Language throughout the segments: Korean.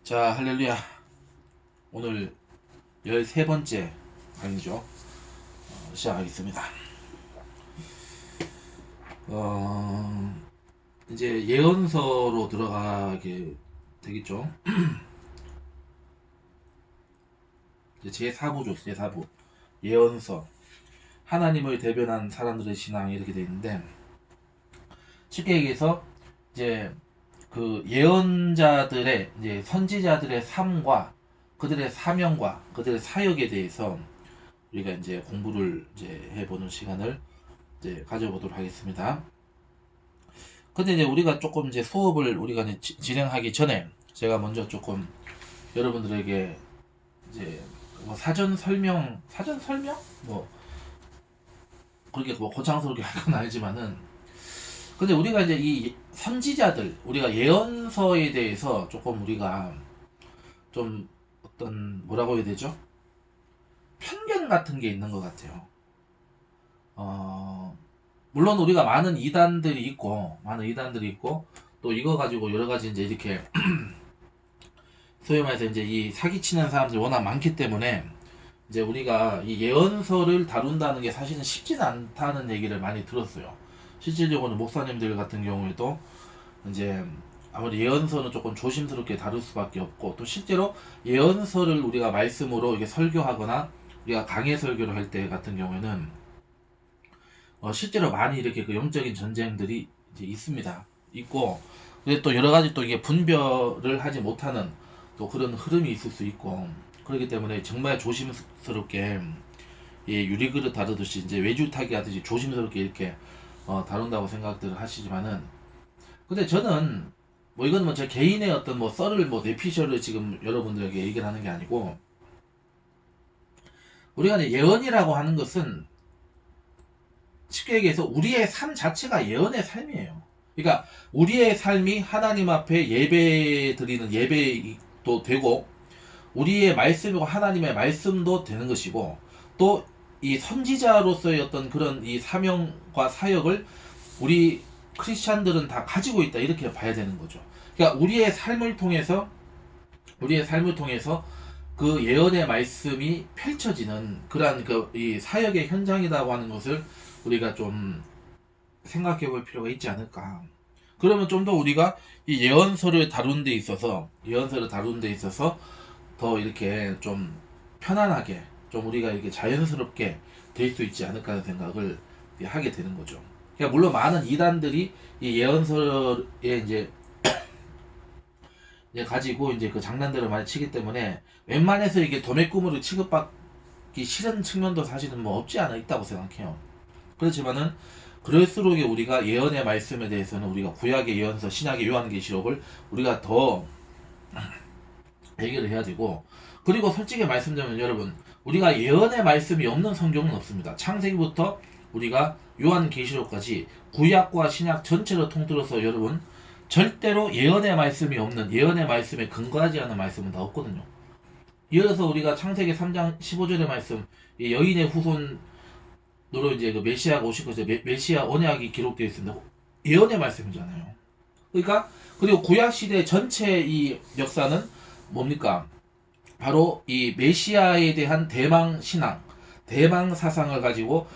자, 할렐루야. 오늘 13번째 강의죠. 시작하겠습니다. 이제 예언서로 들어가게 되겠죠. 이제 제4부죠. 제4부. 예언서. 하나님을 대변한 사람들의 신앙이 이렇게 되어 있는데, 쉽게 얘기해서, 이제 그 예언자들의, 이제 선지자들의 삶과 그들의 사명과 그들의 사역에 대해서 우리가 이제 공부를 이제 해보는 시간을 이제 가져보도록 하겠습니다. 근데 이제 우리가 조금 이제 수업을 우리가 이제 진행하기 전에 제가 먼저 조금 여러분들에게 이제 뭐 사전 설명 뭐 그렇게 뭐 고창스럽게 할 건 아니지만은, 근데 우리가 이제 이 선지자들, 우리가 예언서에 대해서 조금 우리가 좀 어떤 뭐라고 해야 되죠? 편견 같은 게 있는 것 같아요. 물론 우리가 많은 이단들이 있고 또 이거 가지고 여러 가지 이제 이렇게 소위 말해서 이제 이 사기치는 사람들이 워낙 많기 때문에 이제 우리가 이 예언서를 다룬다는 게 사실은 쉽지는 않다는 얘기를 많이 들었어요. 실질적으로는 목사님들 같은 경우에도 이제 아무리 예언서는 조금 조심스럽게 다룰 수밖에 없고, 또 실제로 예언서를 우리가 말씀으로 이렇게 설교하거나 우리가 강해 설교를 할 때 같은 경우에는 실제로 많이 이렇게 그 영적인 전쟁들이 이제 있고, 근데 또 여러 가지 또 이게 분별을 하지 못하는 또 그런 흐름이 있을 수 있고, 그렇기 때문에 정말 조심스럽게 유리그릇 다루듯이 이제 외줄타기 하듯이 조심스럽게 이렇게 다룬다고 생각들을 하시지만은, 근데 저는 뭐 이건 뭐 제 개인의 어떤 뭐 썰을 뭐 내피셜을 지금 여러분들에게 얘기를 하는 게 아니고, 우리가 이제 예언이라고 하는 것은 쉽게 얘기해서 우리의 삶 자체가 예언의 삶이에요. 그러니까 우리의 삶이 하나님 앞에 예배 드리는 예배도 되고, 우리의 말씀이고 하나님의 말씀도 되는 것이고, 또 이 선지자로서의 어떤 그런 이 사명과 사역을 우리 크리스찬들은 다 가지고 있다, 이렇게 봐야 되는 거죠. 그러니까 우리의 삶을 통해서 그 예언의 말씀이 펼쳐지는 그러한 그 이 사역의 현장이라고 하는 것을 우리가 좀 생각해 볼 필요가 있지 않을까. 그러면 좀 더 우리가 이 예언서를 다루는 데 있어서 더 이렇게 좀 편안하게, 좀 우리가 이렇게 자연스럽게 될 수 있지 않을까 하는 생각을 하게 되는 거죠. 그러니까 물론 많은 이단들이 이 예언서에 이제 가지고 이제 그 장난들을 많이 치기 때문에 웬만해서 이게 도매꿈으로 취급받기 싫은 측면도 사실은 뭐 없지 않아 있다고 생각해요. 그렇지만은 그럴수록 우리가 예언의 말씀에 대해서는 우리가 구약의 예언서, 신약의 요한계시록을 우리가 더 얘기를 해야 되고, 그리고 솔직히 말씀드리면 여러분, 우리가 예언의 말씀이 없는 성경은 없습니다. 창세기부터 우리가 요한계시록까지 구약과 신약 전체를 통틀어서 여러분 절대로 예언의 말씀이 없는, 예언의 말씀에 근거하지 않은 말씀은 다 없거든요. 예를 들어서 우리가 창세기 3장 15절의 말씀, 이 여인의 후손으로 이제 그 메시아가 오실 것이죠. 메시아 언약이 기록되어 있습니다. 예언의 말씀이잖아요. 그러니까 그리고 구약 시대 전체 이 역사는 뭡니까? 바로 이 메시아에 대한 대망 신앙, 대망 사상을 가지고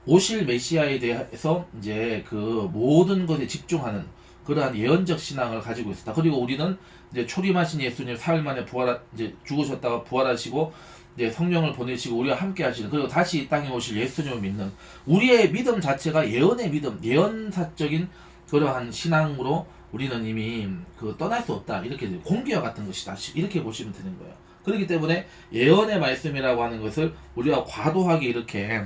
오실 메시아에 대해서 이제 그 모든 것에 집중하는 그러한 예언적 신앙을 가지고 있었다. 그리고 우리는 이제 초림하신 예수님 사흘 만에 이제 죽으셨다가 부활하시고 이제 성령을 보내시고 우리와 함께 하시는, 그리고 다시 이 땅에 오실 예수님을 믿는 우리의 믿음 자체가 예언의 믿음, 예언사적인 그러한 신앙으로 우리는 이미 그 떠날 수 없다, 이렇게 공기와 같은 것이다, 이렇게 보시면 되는 거예요. 그렇기 때문에 예언의 말씀이라고 하는 것을 우리가 과도하게 이렇게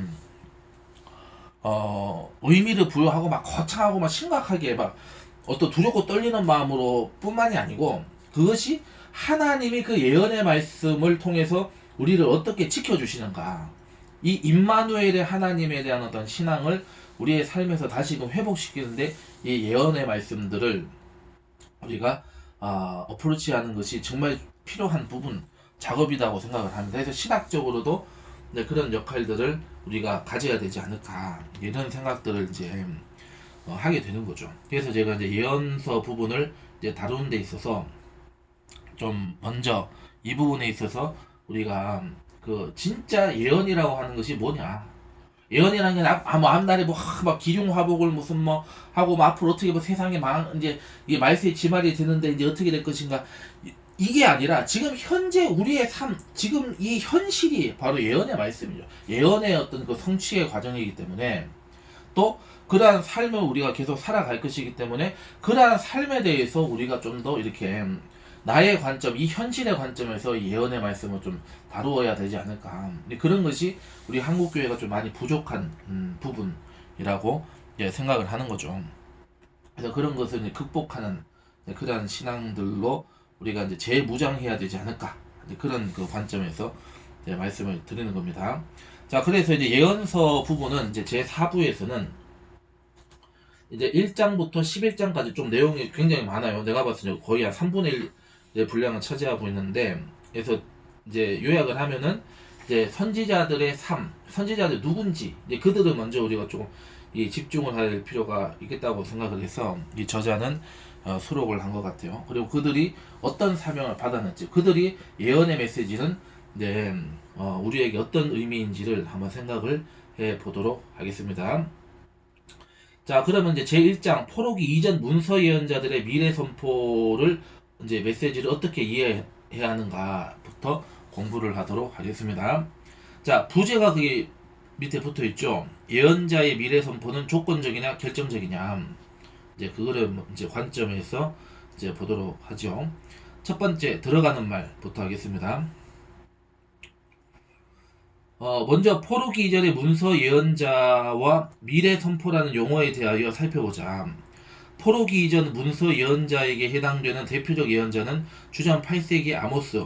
의미를 부여하고 막 거창하고 막 심각하게 막 어떤 두렵고 떨리는 마음으로 뿐만이 아니고, 그것이 하나님이 그 예언의 말씀을 통해서 우리를 어떻게 지켜주시는가, 이 임마누엘의 하나님에 대한 어떤 신앙을 우리의 삶에서 다시금 회복시키는데 이 예언의 말씀들을 우리가 어프로치하는 것이 정말 필요한 부분, 작업이라고 생각을 합니다. 그래서 신학적으로도 그런 역할들을 우리가 가져야 되지 않을까, 이런 생각들을 이제 하게 되는 거죠. 그래서 제가 이제 예언서 부분을 이제 다루는 데 있어서 좀 먼저 이 부분에 있어서 우리가 그 진짜 예언이라고 하는 것이 뭐냐. 예언이라는 게 뭐 앞날에 막 기륭화복을 무슨 뭐 하고 뭐 앞으로 어떻게 뭐 세상에 이제 이게 말세의 지말이 되는데 이제 어떻게 될 것인가. 이게 아니라 지금 현재 우리의 삶, 지금 이 현실이 바로 예언의 말씀이죠. 예언의 어떤 그 성취의 과정이기 때문에 또 그러한 삶을 우리가 계속 살아갈 것이기 때문에 그러한 삶에 대해서 우리가 좀 더 이렇게 나의 관점, 이 현실의 관점에서 예언의 말씀을 좀 다루어야 되지 않을까. 그런 것이 우리 한국교회가 좀 많이 부족한 부분이라고 생각을 하는 거죠. 그래서 그런 것을 이제 극복하는 그러한 신앙들로 우리가 이제 재무장해야 되지 않을까. 그런 그 관점에서 말씀을 드리는 겁니다. 자, 그래서 이제 예언서 부분은 이제 제 4부에서는 이제 1장부터 11장까지 좀 내용이 굉장히 많아요. 내가 봤을 때 거의 한 3분의 1의 분량을 차지하고 있는데, 그래서 이제 요약을 하면은 이제 선지자들의 삶, 선지자들 누군지, 이제 그들을 먼저 우리가 조금 집중을 할 필요가 있겠다고 생각을 해서 이 저자는 수록을 한 것 같아요. 그리고 그들이 어떤 사명을 받았는지, 그들이 예언의 메시지는 이제 우리에게 어떤 의미인지를 한번 생각을 해 보도록 하겠습니다. 자, 그러면 이제 제1장 포로기 이전 문서 예언자들의 미래 선포를 이제 메시지를 어떻게 이해해야 하는가부터 공부를 하도록 하겠습니다. 자, 부제가 그게 밑에 붙어 있죠. 예언자의 미래 선포는 조건적이냐 결정적이냐. 이제 그거를 이제 관점에서 이제 보도록 하죠. 첫 번째 들어가는 말부터 하겠습니다. 먼저 포로기 이전의 문서 예언자와 미래 선포라는 용어에 대하여 살펴보자. 포로기 이전 문서 예언자에게 해당되는 대표적 예언자는 주전 8세기의 아모스,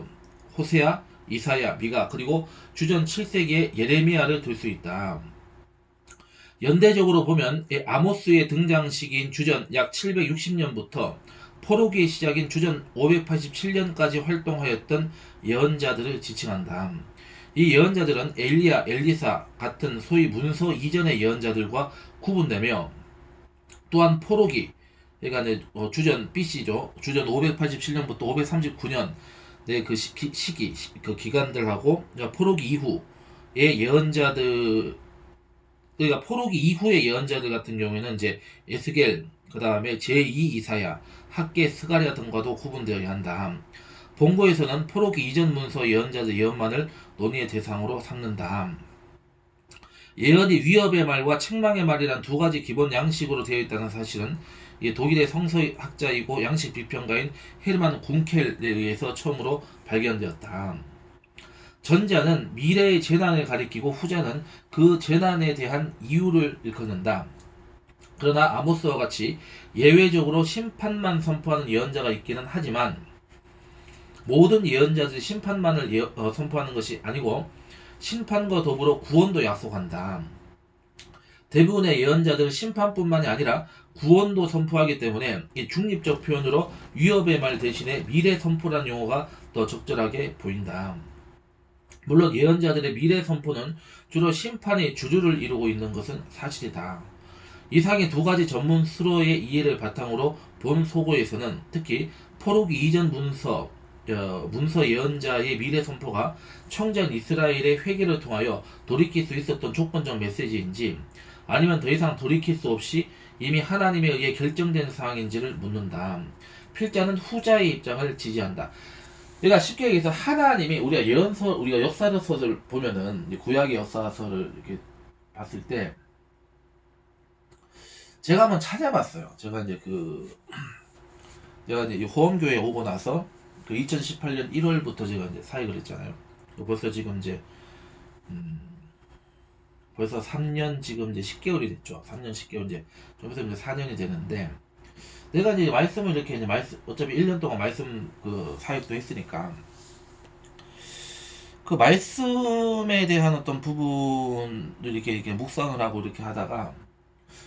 호세아, 이사야, 미가, 그리고 주전 7세기의 예레미야를 들 수 있다. 연대적으로 보면 아모스의 등장 시기인 주전 약 760년부터 포로기의 시작인 주전 587년까지 활동하였던 예언자들을 지칭한다. 이 예언자들은 엘리야, 엘리사 같은 소위 문서 이전의 예언자들과 구분되며 또한 포로기, 그러니까 주전 BC죠. 주전 587년부터 539년 그 시기, 그 기간들하고 포로기 이후의 예언자들, 그러니까 포로기 이후의 예언자들 같은 경우에는 이제 에스겔, 그 다음에 제2 이사야, 학계, 스가랴 등과도 구분되어야 한다. 본고에서는 포로기 이전 문서 예언자들 예언만을 논의의 대상으로 삼는다. 예언이 위협의 말과 책망의 말이란 두 가지 기본 양식으로 되어 있다는 사실은 독일의 성서학자이고 양식 비평가인 헤르만 군켈에 의해서 처음으로 발견되었다. 전자는 미래의 재난을 가리키고 후자는 그 재난에 대한 이유를 일컫는다. 그러나 아모스와 같이 예외적으로 심판만 선포하는 예언자가 있기는 하지만 모든 예언자들이 심판만을 선포하는 것이 아니고 심판과 더불어 구원도 약속한다. 대부분의 예언자들은 심판뿐만이 아니라 구원도 선포하기 때문에 이 중립적 표현으로 위협의 말 대신에 미래 선포라는 용어가 더 적절하게 보인다. 물론 예언자들의 미래 선포는 주로 심판의 주류를 이루고 있는 것은 사실이다. 이상의 두 가지 전문 수로의 이해를 바탕으로 본 소고에서는 특히 포로기 이전 문서 예언자의 미래 선포가 청전 이스라엘의 회개를 통하여 돌이킬 수 있었던 조건적 메시지인지 아니면 더 이상 돌이킬 수 없이 이미 하나님에 의해 결정된 사항인지를 묻는다. 필자는 후자의 입장을 지지한다. 그러니까 쉽게 얘기해서 하나님이 우리가 역사서를 보면은 구약의 역사서를 이렇게 봤을 때 제가 한번 찾아봤어요. 제가 이제 호원교회에 오고 나서 2018년 1월부터 제가 이제 사역을 했잖아요. 벌써 지금 이제 벌써 3년 지금 이제 10개월이 됐죠. 3년 10개월 이제 좀 있으면 이제 4년이 되는데 내가 이제 말씀을 이렇게 이제 어차피 1년 동안 말씀 사역도 했으니까 그 말씀에 대한 어떤 부분을 이렇게 묵상을 하고 이렇게 하다가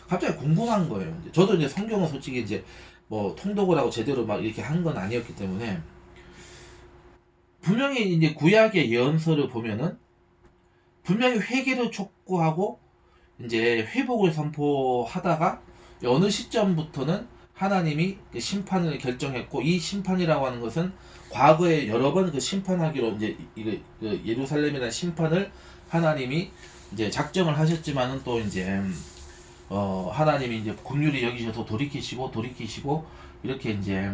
갑자기 궁금한 거예요. 저도 이제 성경은 솔직히 이제 뭐 통독을 하고 제대로 막 이렇게 한 건 아니었기 때문에 분명히 이제 구약의 예언서를 보면은 분명히 회개를 촉구하고 이제 회복을 선포하다가 어느 시점부터는 하나님이 그 심판을 결정했고, 이 심판이라고 하는 것은 과거에 여러 번 그 심판하기로 이제 그 예루살렘이라는 심판을 하나님이 이제 작정을 하셨지만은 또 이제 하나님이 이제 긍휼히 여기셔서 돌이키시고 이렇게 이제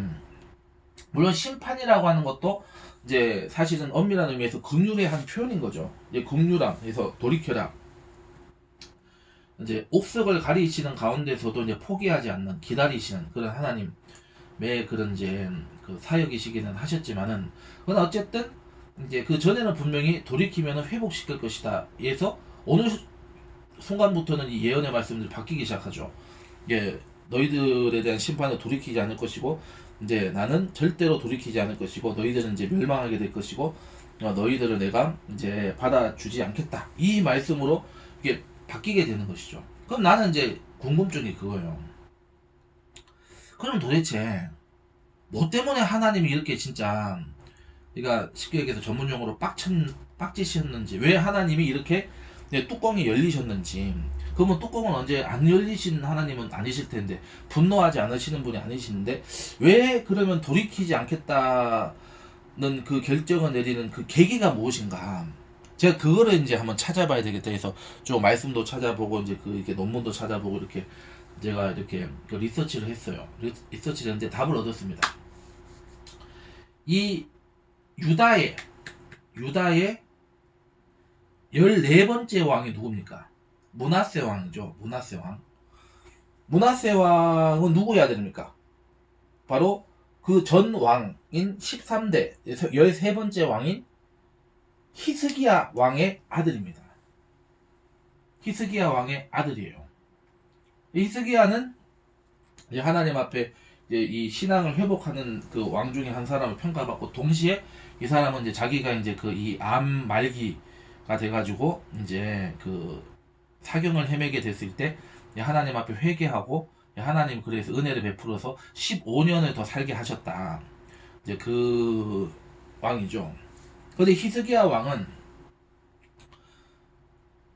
물론 심판이라고 하는 것도 이제 사실은 엄밀한 의미에서 긍휼의 한 표현인 거죠. 이제 긍휼함 해서 돌이켜라. 이제 옥석을 가리시는 가운데서도 이제 포기하지 않는 기다리시는 그런 하나님의 그런 이제 그 사역이시기는 하셨지만은 그러나 어쨌든 이제 그 전에는 분명히 돌이키면은 회복시킬 것이다. 에서 어느 순간부터는 이 예언의 말씀들이 바뀌기 시작하죠. 예, 너희들에 대한 심판을 돌이키지 않을 것이고, 이제 나는 절대로 돌이키지 않을 것이고, 너희들은 이제 멸망하게 될 것이고, 너희들을 내가 이제 받아주지 않겠다. 이 말씀으로 이게 바뀌게 되는 것이죠. 그럼 나는 이제 궁금증이 그거예요. 그럼 도대체 뭐 때문에 하나님이 이렇게 진짜, 그러니까 쉽게 얘기해서 전문용어로 빡치셨는지, 왜 하나님이 이렇게 뚜껑이 열리셨는지. 그러면 뚜껑은 언제 안 열리신 하나님은 아니실 텐데, 분노하지 않으시는 분이 아니시는데, 왜 그러면 돌이키지 않겠다는 그 결정을 내리는 그 계기가 무엇인가? 제가 그거를 이제 한번 찾아봐야 되겠다 해서 좀 말씀도 찾아보고 이제 그 이렇게 논문도 찾아보고 이렇게 제가 이렇게 그 리서치를 했어요. 리서치를 했는데 답을 얻었습니다. 이 유다의 14번째 왕이 누굽니까? 므낫세 왕이죠. 므낫세 왕. 므낫세 왕은 누구여야 됩니까? 바로 그 전 왕인 13대 13번째 왕인 히스기야 왕의 아들입니다. 히스기야 왕의 아들이에요. 히스기야는 이제 하나님 앞에 이제 이 신앙을 회복하는 그 왕 중에 한 사람을 평가받고, 동시에 이 사람은 이제 자기가 이제 그 이 암 말기가 돼가지고 이제 그 사경을 헤매게 됐을 때 하나님 앞에 회개하고, 하나님 그래서 은혜를 베풀어서 15년을 더 살게 하셨다. 이제 그 왕이죠. 근데 히스기야 왕은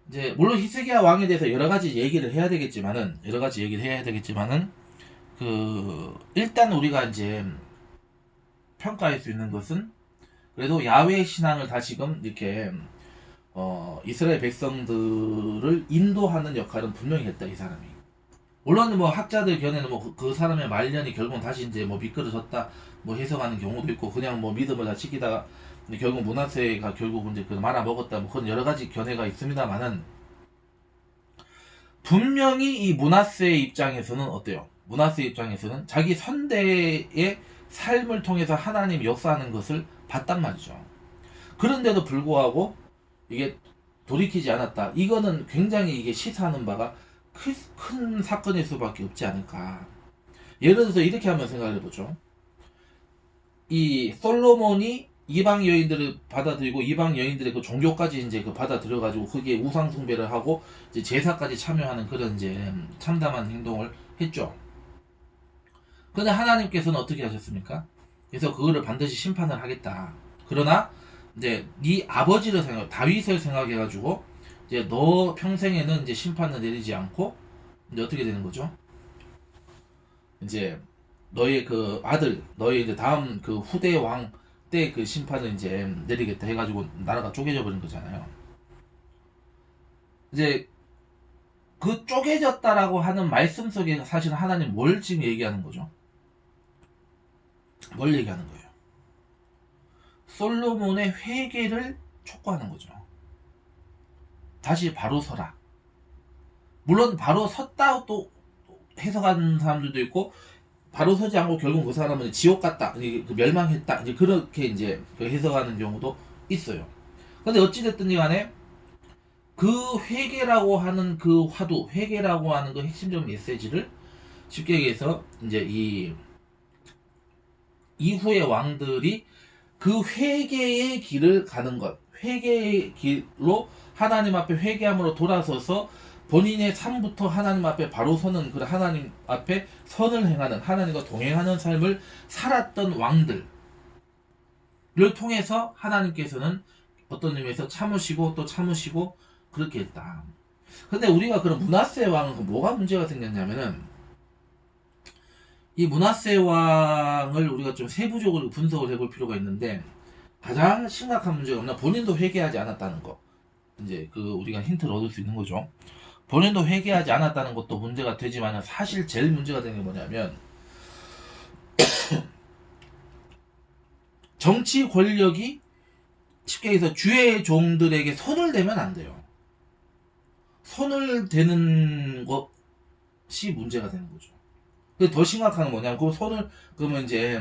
이제 물론 히스기야 왕에 대해서 여러 가지 얘기를 해야 되겠지만은 그 일단 우리가 이제 평가할 수 있는 것은 그래도 야훼 신앙을 다시금 이렇게 이스라엘 백성들을 인도하는 역할은 분명히 했다, 이 사람이. 물론 뭐 학자들 견해는 뭐 그 사람의 말년이 결국은 다시 이제 뭐 미끄러졌다 뭐 해석하는 경우도 있고, 그냥 뭐 믿음을 다 지키다가 결국 므낫세가 결국 이제 그 말아 먹었다 뭐 그런 여러 가지 견해가 있습니다만은, 분명히 이 므낫세의 입장에서는 어때요? 므낫세 입장에서는 자기 선대의 삶을 통해서 하나님이 역사하는 것을 봤단 말이죠. 그런데도 불구하고 이게 돌이키지 않았다. 이거는 굉장히 이게 시사하는 바가 큰 사건일 수밖에 없지 않을까. 예를 들어서 이렇게 한번 생각해 보죠. 이 솔로몬이 이방 여인들을 받아들이고 이방 여인들의 그 종교까지 이제 그 받아들여 가지고 거기에 우상 숭배를 하고 이제 제사까지 참여하는 그런 이제 참담한 행동을 했죠. 근데 하나님께서는 어떻게 하셨습니까? 그래서 그거를 반드시 심판을 하겠다. 그러나 이제 네 아버지를 생각, 다윗을 생각해 가지고 이제 너 평생에는 이제 심판을 내리지 않고 이제 어떻게 되는 거죠? 이제 너의 그 아들, 너의 이제 다음 그 후대 왕 때 그 심판을 이제 내리겠다 해가지고 나라가 쪼개져 버린 거잖아요. 이제 그 쪼개졌다라고 하는 말씀 속에 사실 하나님 뭘 지금 얘기하는 거죠? 뭘 얘기하는 거예요? 솔로몬의 회개를 촉구하는 거죠. 다시 바로 서라. 물론 바로 섰다 또 해석하는 사람들도 있고, 바로 서지 않고 결국 그 사람은 지옥 갔다, 멸망했다, 이제 그렇게 이제 해석하는 경우도 있어요. 근데 어찌됐든 간에 그 회개라고 하는 그 화두, 회개라고 하는 그 핵심적 메시지를 쉽게 얘기해서 이제 이 이후의 왕들이 그 회개의 길을 가는 것, 회개의 길로 하나님 앞에 회개함으로 돌아서서 본인의 삶부터 하나님 앞에 바로 서는, 그 하나님 앞에 선을 행하는, 하나님과 동행하는 삶을 살았던 왕들을 통해서 하나님께서는 어떤 의미에서 참으시고 또 참으시고 그렇게 했다. 근데 우리가 그런 므낫세 왕은 뭐가 문제가 생겼냐면은, 이 므낫세 왕을 우리가 좀 세부적으로 분석을 해볼 필요가 있는데, 가장 심각한 문제가 뭐냐, 본인도 회개하지 않았다는 거. 이제 그 우리가 힌트를 얻을 수 있는 거죠. 본인도 회개하지 않았다는 것도 문제가 되지만, 사실 제일 문제가 되는 게 뭐냐면, 정치 권력이 쉽게 해서 주의 종들에게 손을 대면 안 돼요. 손을 대는 것이 문제가 되는 거죠. 더 심각한 건 뭐냐면, 그 손을, 그러면 이제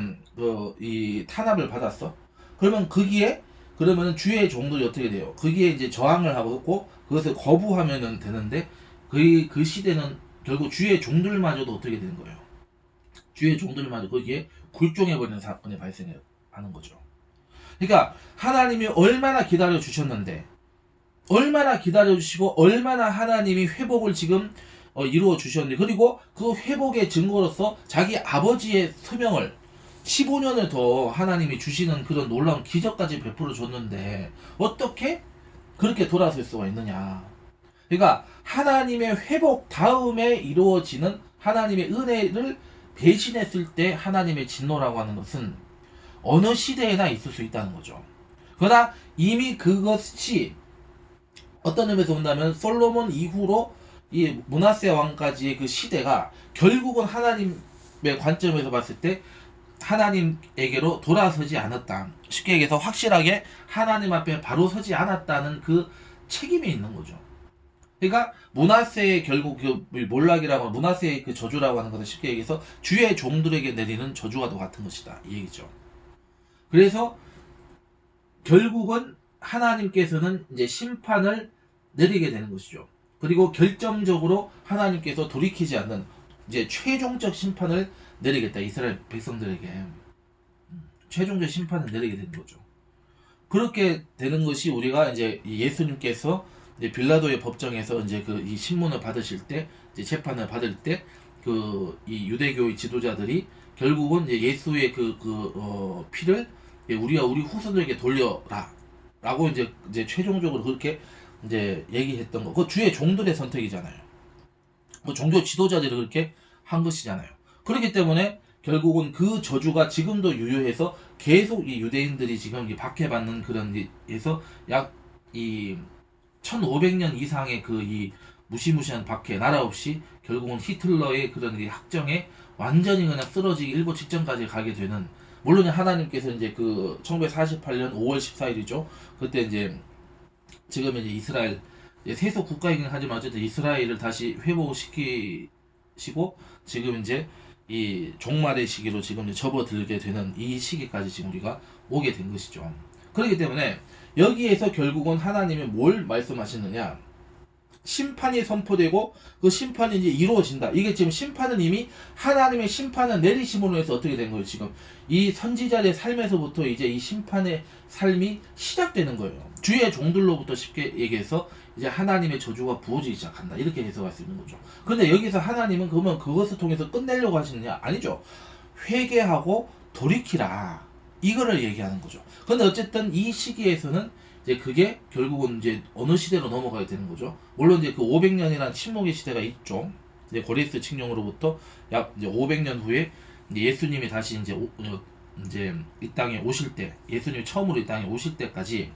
이 탄압을 받았어. 그러면 거기에, 그러면 주의 종들이 어떻게 돼요? 거기에 이제 저항을 하고 그것을 거부하면은 되는데, 그 시대는 결국 주의 종들마저도 어떻게 되는 거예요? 주의 종들마저 거기에 굴종해버리는 사건이 발생하는 거죠. 그러니까 하나님이 얼마나 기다려 주셨는데, 얼마나 기다려 주시고 얼마나 하나님이 회복을 지금 이루어 주셨는데, 그리고 그 회복의 증거로서 자기 아버지의 소명을 15년을 더 하나님이 주시는 그런 놀라운 기적까지 베풀어 줬는데, 어떻게 그렇게 돌아설 수가 있느냐. 그러니까 하나님의 회복 다음에 이루어지는 하나님의 은혜를 배신했을 때 하나님의 진노라고 하는 것은 어느 시대에나 있을 수 있다는 거죠. 그러나 이미 그것이 어떤 의미에서 본다면 솔로몬 이후로 이 므낫세 왕까지의 그 시대가 결국은 하나님의 관점에서 봤을 때 하나님에게로 돌아서지 않았다. 쉽게 얘기해서 확실하게 하나님 앞에 바로 서지 않았다는 그 책임이 있는 거죠. 그러니까 므낫세의 결국 그 몰락이라고 하는 므낫세의 그 저주라고 하는 것은 쉽게 얘기해서 주의 종들에게 내리는 저주와 같은 것이다, 이 얘기죠. 그래서 결국은 하나님께서는 이제 심판을 내리게 되는 것이죠. 그리고 결정적으로 하나님께서 돌이키지 않는 이제 최종적 심판을 내리겠다, 이스라엘 백성들에게 최종적 심판을 내리게 되는 거죠. 그렇게 되는 것이 우리가 이제 예수님께서 이제 빌라도의 법정에서 이제 그 이 신문을 받으실 때, 이제 재판을 받을 때 그 이 유대교의 지도자들이 결국은 이제 예수의 피를 우리가 우리 후손들에게 돌려라 라고 이제 최종적으로 그렇게 이제 얘기했던 거. 그 주의 종들의 선택이잖아요. 그 종교 지도자들이 그렇게 한 것이잖아요. 그렇기 때문에 결국은 그 저주가 지금도 유효해서 계속 이 유대인들이 지금 박해받는 그런 에서 약 이 1500년 이상의 그 이 무시무시한 박해, 나라 없이 결국은 히틀러의 그런 학정에 완전히 그냥 쓰러지기 일보 직전까지 가게 되는, 물론 하나님께서 이제 그 1948년 5월 14일이죠. 그때 이제 지금 이제 이스라엘 세속 국가이긴 하지만 어쨌든 이스라엘을 다시 회복시키시고 지금 이제 이 종말의 시기로 지금 이제 접어들게 되는 이 시기까지 지금 우리가 오게 된 것이죠. 그렇기 때문에 여기에서 결국은 하나님이 뭘 말씀하시느냐, 심판이 선포되고 그 심판이 이제 이루어진다. 이게 지금 심판은 이미 하나님의 심판을 내리심으로 해서 어떻게 된 거예요? 지금 이 선지자의 삶에서부터 이제 이 심판의 삶이 시작되는 거예요. 주의 종들로부터 쉽게 얘기해서 이제 하나님의 저주가 부어지기 시작한다, 이렇게 해석할 수 있는 거죠. 근데 여기서 하나님은 그러면 그것을 통해서 끝내려고 하시느냐? 아니죠. 회개하고 돌이키라, 이거를 얘기하는 거죠. 근데 어쨌든 이 시기에서는 이제 그게 결국은 이제 어느 시대로 넘어가야 되는 거죠. 물론 이제 그 500년이라는 침묵의 시대가 있죠. 이제 고레스 칙령으로부터 약 이제 500년 후에 이제 예수님이 다시 이제 이 땅에 오실 때, 예수님이 처음으로 이 땅에 오실 때까지,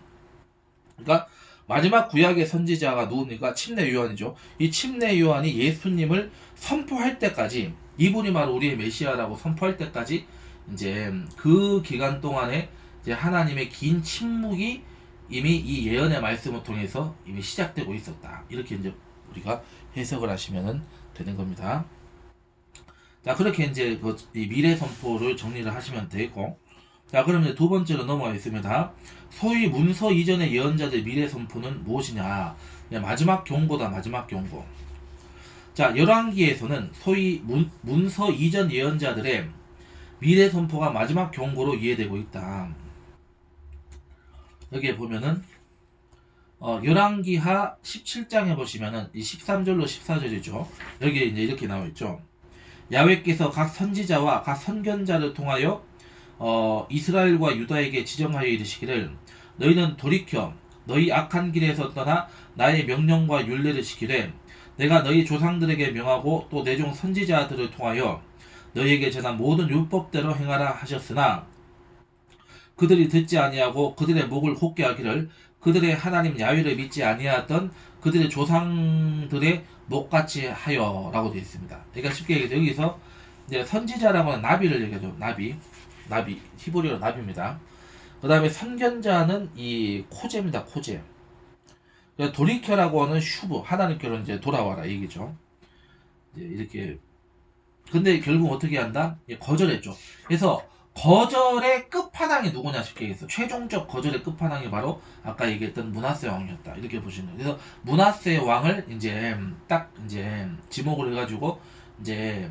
그러니까 마지막 구약의 선지자가 누굽니까? 침례 요한이죠. 이 침례 요한이 예수님을 선포할 때까지, 이분이 바로 우리의 메시아라고 선포할 때까지 이제 그 기간 동안에 이제 하나님의 긴 침묵이 이미 이 예언의 말씀을 통해서 이미 시작되고 있었다, 이렇게 이제 우리가 해석을 하시면 되는 겁니다. 자, 그렇게 이제 이 미래 선포를 정리를 하시면 되고, 자, 그럼 이제 두 번째로 넘어가겠습니다. 소위 문서 이전의 예언자들의 미래 선포는 무엇이냐? 마지막 경고다, 마지막 경고. 자, 열왕기에서는 소위 문서 이전 예언자들의 미래 선포가 마지막 경고로 이해되고 있다. 여기에 보면은 열왕기하 17장에 보시면은 이 13절로 14절이죠. 여기에 이제 이렇게 나와 있죠. 야훼께서 각 선지자와 각 선견자를 통하여 이스라엘과 유다에게 지정하여 이르시기를, 너희는 돌이켜 너희 악한 길에서 떠나 나의 명령과 율례를 지키되 내가 너희 조상들에게 명하고 또 내 종 선지자들을 통하여 너희에게 전한 모든 율법대로 행하라 하셨으나 그들이 듣지 아니하고 그들의 목을 곧게 하기를 그들의 하나님 야훼를 믿지 아니하던 그들의 조상들의 목같이 하여라고 되어 있습니다. 그러니까 쉽게 얘기해서 여기서 이제 선지자라고 하는 나비를 얘기하죠. 나비 히브리어로 나비입니다. 그 다음에 선견자는 이 코제입니다. 코제. 돌이켜라고 하는 슈브 하나님께로 이제 돌아와라 얘기죠. 이제 이렇게 근데 결국 어떻게 한다? 거절했죠. 그래서 거절의 끝판왕이 누구냐 쉽게 얘기해서 최종적 거절의 끝판왕이 바로 아까 얘기했던 므낫세 왕이었다 이렇게 보시는 거예요. 그래서 므낫세 왕을 이제 딱 이제 지목을 해가지고 이제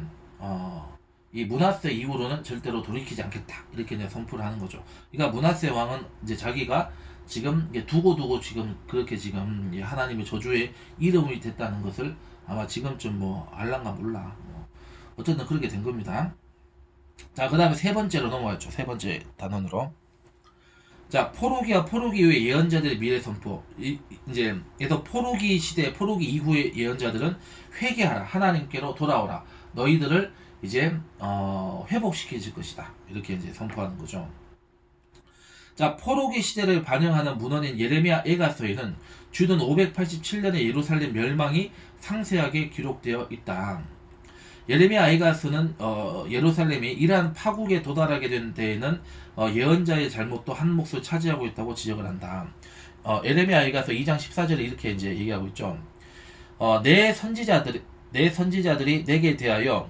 이 므낫세 이후로는 절대로 돌이키지 않겠다 이렇게 이제 선포를 하는 거죠. 그러니까 므낫세 왕은 이제 자기가 지금 두고두고 지금 그렇게 지금 하나님의 저주의 이름이 됐다는 것을 아마 지금쯤 뭐 알란가 몰라 어쨌든 그렇게 된 겁니다. 자, 그 다음에 세 번째로 넘어갔죠. 세 번째 단원으로. 자, 포로기와 포로기 이후의 예언자들의 미래 선포. 이제, 그래서 포로기 시대, 포로기 이후의 예언자들은 회개하라. 하나님께로 돌아오라. 너희들을 이제, 회복시켜줄 것이다. 이렇게 이제 선포하는 거죠. 자, 포로기 시대를 반영하는 문헌인 예레미야 에가서에는 주둔 587년의 예루살렘 멸망이 상세하게 기록되어 있다. 예레미야 에가서는 예루살렘이 이러한 파국에 도달하게 된 데에는 예언자의 잘못도 한 몫을 차지하고 있다고 지적을 한다. 예레미야 에가서 2장 14절에 이렇게 이제 얘기하고 있죠. 내 선지자들이 내게 대하여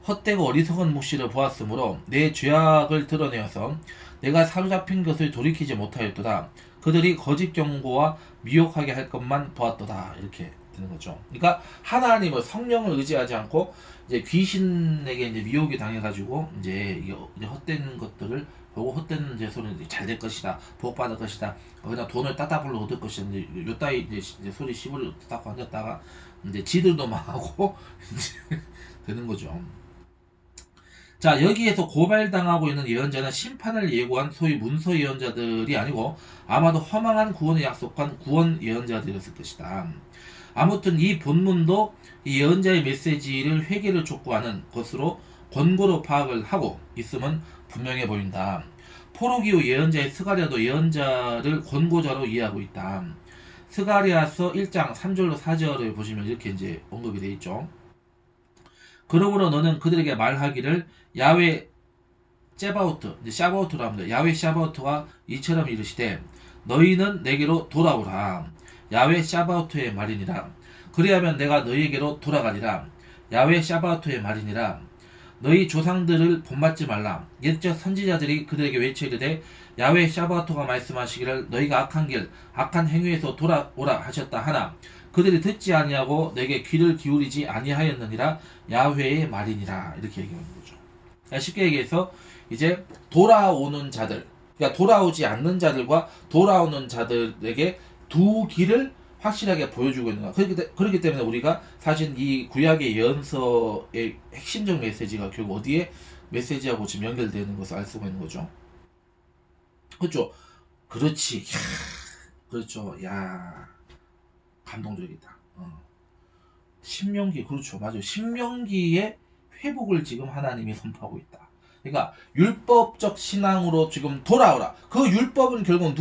헛되고 어리석은 묵시를 보았으므로 내 죄악을 드러내어서 내가 사로잡힌 것을 돌이키지 못하였도다. 그들이 거짓 경고와 미혹하게 할 것만 보았도다. 이렇게 되는 거죠. 그러니까 하나님을 성령을 의지하지 않고 이제 귀신에게 이제 미혹이 당해가지고 이제 헛된 것들을 보고 헛된 이제 소리는 잘 될 것이다, 복 받을 것이다, 그냥 돈을 따따블로 얻을 것이다. 이제 요따위 이제 소리 씹을 딱 앉았다가 이제 지들도 망하고 이제 되는 거죠. 자, 여기에서 고발당하고 있는 예언자는 심판을 예고한 소위 문서 예언자들이 아니고 아마도 허망한 구원을 약속한 구원 예언자들이었을 것이다. 아무튼 이 본문도 이 예언자의 메시지를 회개를 촉구하는 것으로 권고로 파악을 하고 있음은 분명해 보인다. 포로기후 예언자의 스가랴도 예언자를 권고자로 이해하고 있다. 스가랴서 1장 3절로 4절을 보시면 이렇게 이제 언급이 되어 있죠. 그러므로 너는 그들에게 말하기를 야훼 째바오트, 이제 샤바오트로 합니다. 야훼 샤바오트가 이처럼 이르시되 너희는 내게로 돌아오라. 야훼 샤바오트의 말이니라. 그리하면 내가 너희에게로 돌아가리라. 야훼 샤바오트의 말이니라. 너희 조상들을 본받지 말라. 옛적 선지자들이 그들에게 외치르되 야훼 샤바오트가 말씀하시기를 너희가 악한 길, 악한 행위에서 돌아오라 하셨다 하나 그들이 듣지 아니하고 내게 귀를 기울이지 아니하였느니라. 야훼의 말이니라. 이렇게 얘기하는 거죠. 쉽게 얘기해서 이제 돌아오는 자들, 그러니까 돌아오지 않는 자들과 돌아오는 자들에게 두 길을 확실하게 보여주고 있는 거야. 그렇기 때문에 우리가 사실 이 구약의 예언서의 핵심적 메시지가 결국 어디에 메시지하고 지금 연결되는 것을 알 수가 있는 거죠. 그렇죠? 그렇지. 그렇죠. 야, 감동적이다. 신명기, 그렇죠. 맞아요. 신명기의 회복을 지금 하나님이 선포하고 있다. 그러니까 율법적 신앙으로 지금 돌아오라. 그 율법은 결국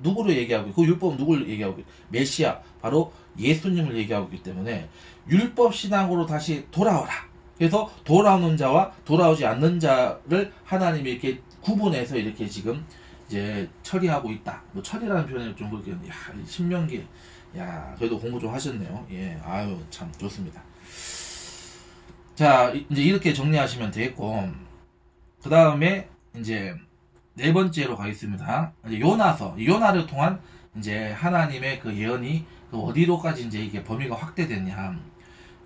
누구로 얘기하고, 그 율법은 누구를 얘기하고, 메시아, 바로 예수님을 얘기하고 있기 때문에 율법 신앙으로 다시 돌아오라. 그래서 돌아오는 자와 돌아오지 않는 자를 하나님이 이렇게 구분해서 이렇게 지금 이제 처리하고 있다. 뭐 처리라는 표현을 좀 그렇게, 신명기, 그래도 공부 좀 하셨네요. 예, 아유, 참 좋습니다. 자, 이제 이렇게 정리하시면 되겠고, 그 다음에 이제 네 번째로 가겠습니다. 이제 요나를 통한 이제 하나님의 그 예언이 어디로까지 이제 이게 범위가 확대됐냐.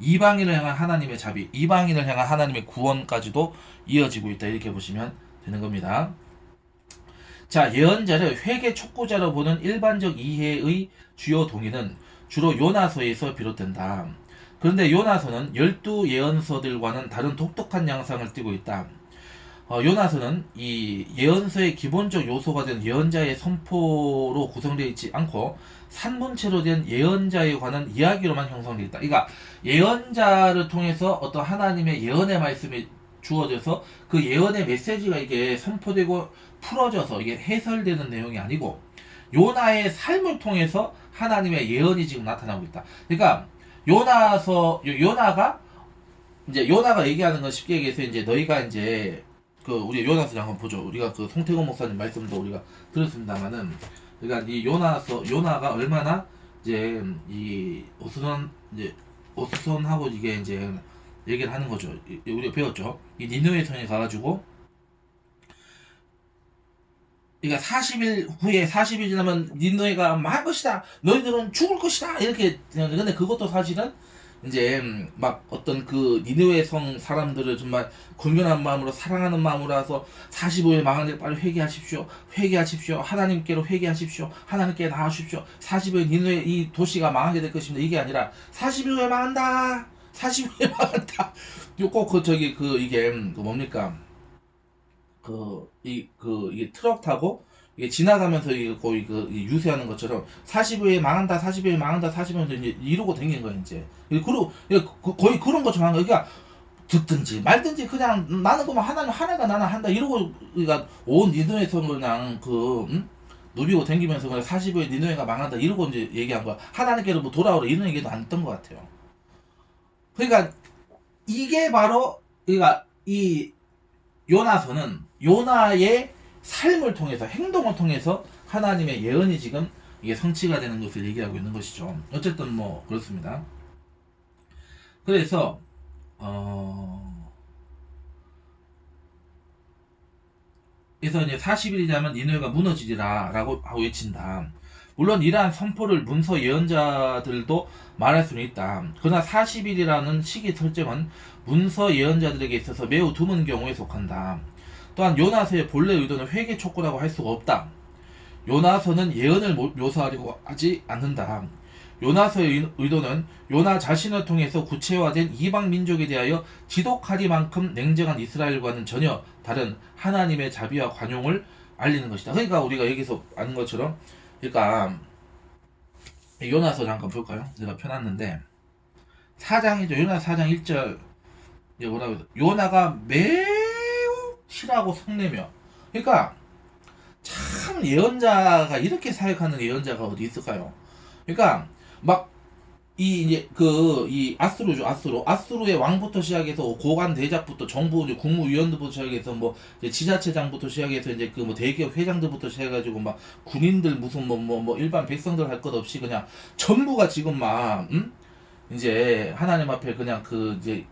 이방인을 향한 하나님의 자비, 이방인을 향한 하나님의 구원까지도 이어지고 있다. 이렇게 보시면 되는 겁니다. 자, 예언자를 회개 촉구자로 보는 일반적 이해의 주요 동의는 주로 요나서에서 비롯된다. 그런데 요나서는 12 예언서들과는 다른 독특한 양상을 띠고 있다. 요나서는 이 예언서의 기본적 요소가 된 예언자의 선포로 구성되어 있지 않고 산문체로 된 예언자에 관한 이야기로만 형성되어 있다. 그러니까 예언자를 통해서 어떤 하나님의 예언의 말씀이 주어져서 그 예언의 메시지가 이게 선포되고 풀어져서 이게 해설되는 내용이 아니고 요나의 삶을 통해서 하나님의 예언이 지금 나타나고 있다. 그러니까 요나가 얘기하는 건 쉽게 얘기해서 이제 너희가 이제 그 우리 요나서 한번 보죠. 우리가 그 송태곤 목사님 말씀도 우리가 들었습니다만은 그러니까 이 요나가 얼마나 이제 이 오수선하고 이게 이제 얘기를 하는 거죠. 우리가 배웠죠. 이 니느웨 성에 가가지고 그러니까 40일 후에 40일 지나면 니느웨가 망할 것이다. 너희들은 죽을 것이다. 이렇게 근데 그것도 사실은 이제 막 어떤 그 니느웨 성 사람들을 정말 굴면한 마음으로 사랑하는 마음으로 해서 45일 망한 일 빨리 회개하십시오. 하나님께로 회개하십시오. 하나님께 나아주십시오. 40일 니느웨 이 도시가 망하게 될 것입니다. 이게 아니라 40일 후에 망한다. 40일 후에 망한다. 꼭 그 저기 그 이게 그 뭡니까? 이게 트럭 타고 이게 지나가면서 이게 거의 그 유세하는 것처럼 40일 망한다, 40일 망한다, 40일 이제 이러고 다니는 거야 이제. 그리고 거의 그런 것처럼 하는 거야. 그러니까 듣든지 말든지 그냥 나는 그만 하나님 하나가 나는 한다 이러고 그러니까 온 니느웨에서 그냥 누비고 다니면서 그냥 40일 니느웨가 망한다 이러고 이제 얘기한 거야. 하나님께로 뭐 돌아오라 이런 얘기도 안 했던 것 같아요. 그러니까 이게 바로 그러니까 이 요나서는 요나의 삶을 통해서 행동을 통해서 하나님의 예언이 지금 이게 성취가 되는 것을 얘기하고 있는 것이죠. 어쨌든 뭐 그렇습니다. 그래서 그래서 이제 40일이냐면 니느웨가 무너지리라 라고 하고 외친다. 물론 이러한 선포를 문서 예언자들도 말할 수는 있다. 그러나 40일이라는 시기 설정은 문서 예언자들에게 있어서 매우 드문 경우에 속한다. 또한 요나서의 본래 의도는 회개 촉구라고 할 수가 없다. 요나서는 예언을 묘사하려고 하지 않는다. 요나서의 의도는 요나 자신을 통해서 구체화된 이방 민족에 대하여 지독하리만큼 냉정한 이스라엘과는 전혀 다른 하나님의 자비와 관용을 알리는 것이다. 그러니까 우리가 여기서 아는 것처럼 그러니까 요나서 잠깐 볼까요? 제가 펴놨는데 4장이죠. 요나 4장 1절 뭐라고 해서 요나가 매우 실하고 성내며 그러니까 참 예언자가 이렇게 사역하는 예언자가 어디 있을까요? 그러니까 막 이 아수르의 왕부터 시작해서 고관 대작부터 정부 국무위원들부터 시작해서 뭐 이제 지자체장부터 시작해서 이제 그 뭐 대기업 회장들부터 시작해가지고 막 군인들 무슨 뭐 일반 백성들 할 것 없이 그냥 전부가 지금 막 이제 하나님 앞에 그냥 그 이제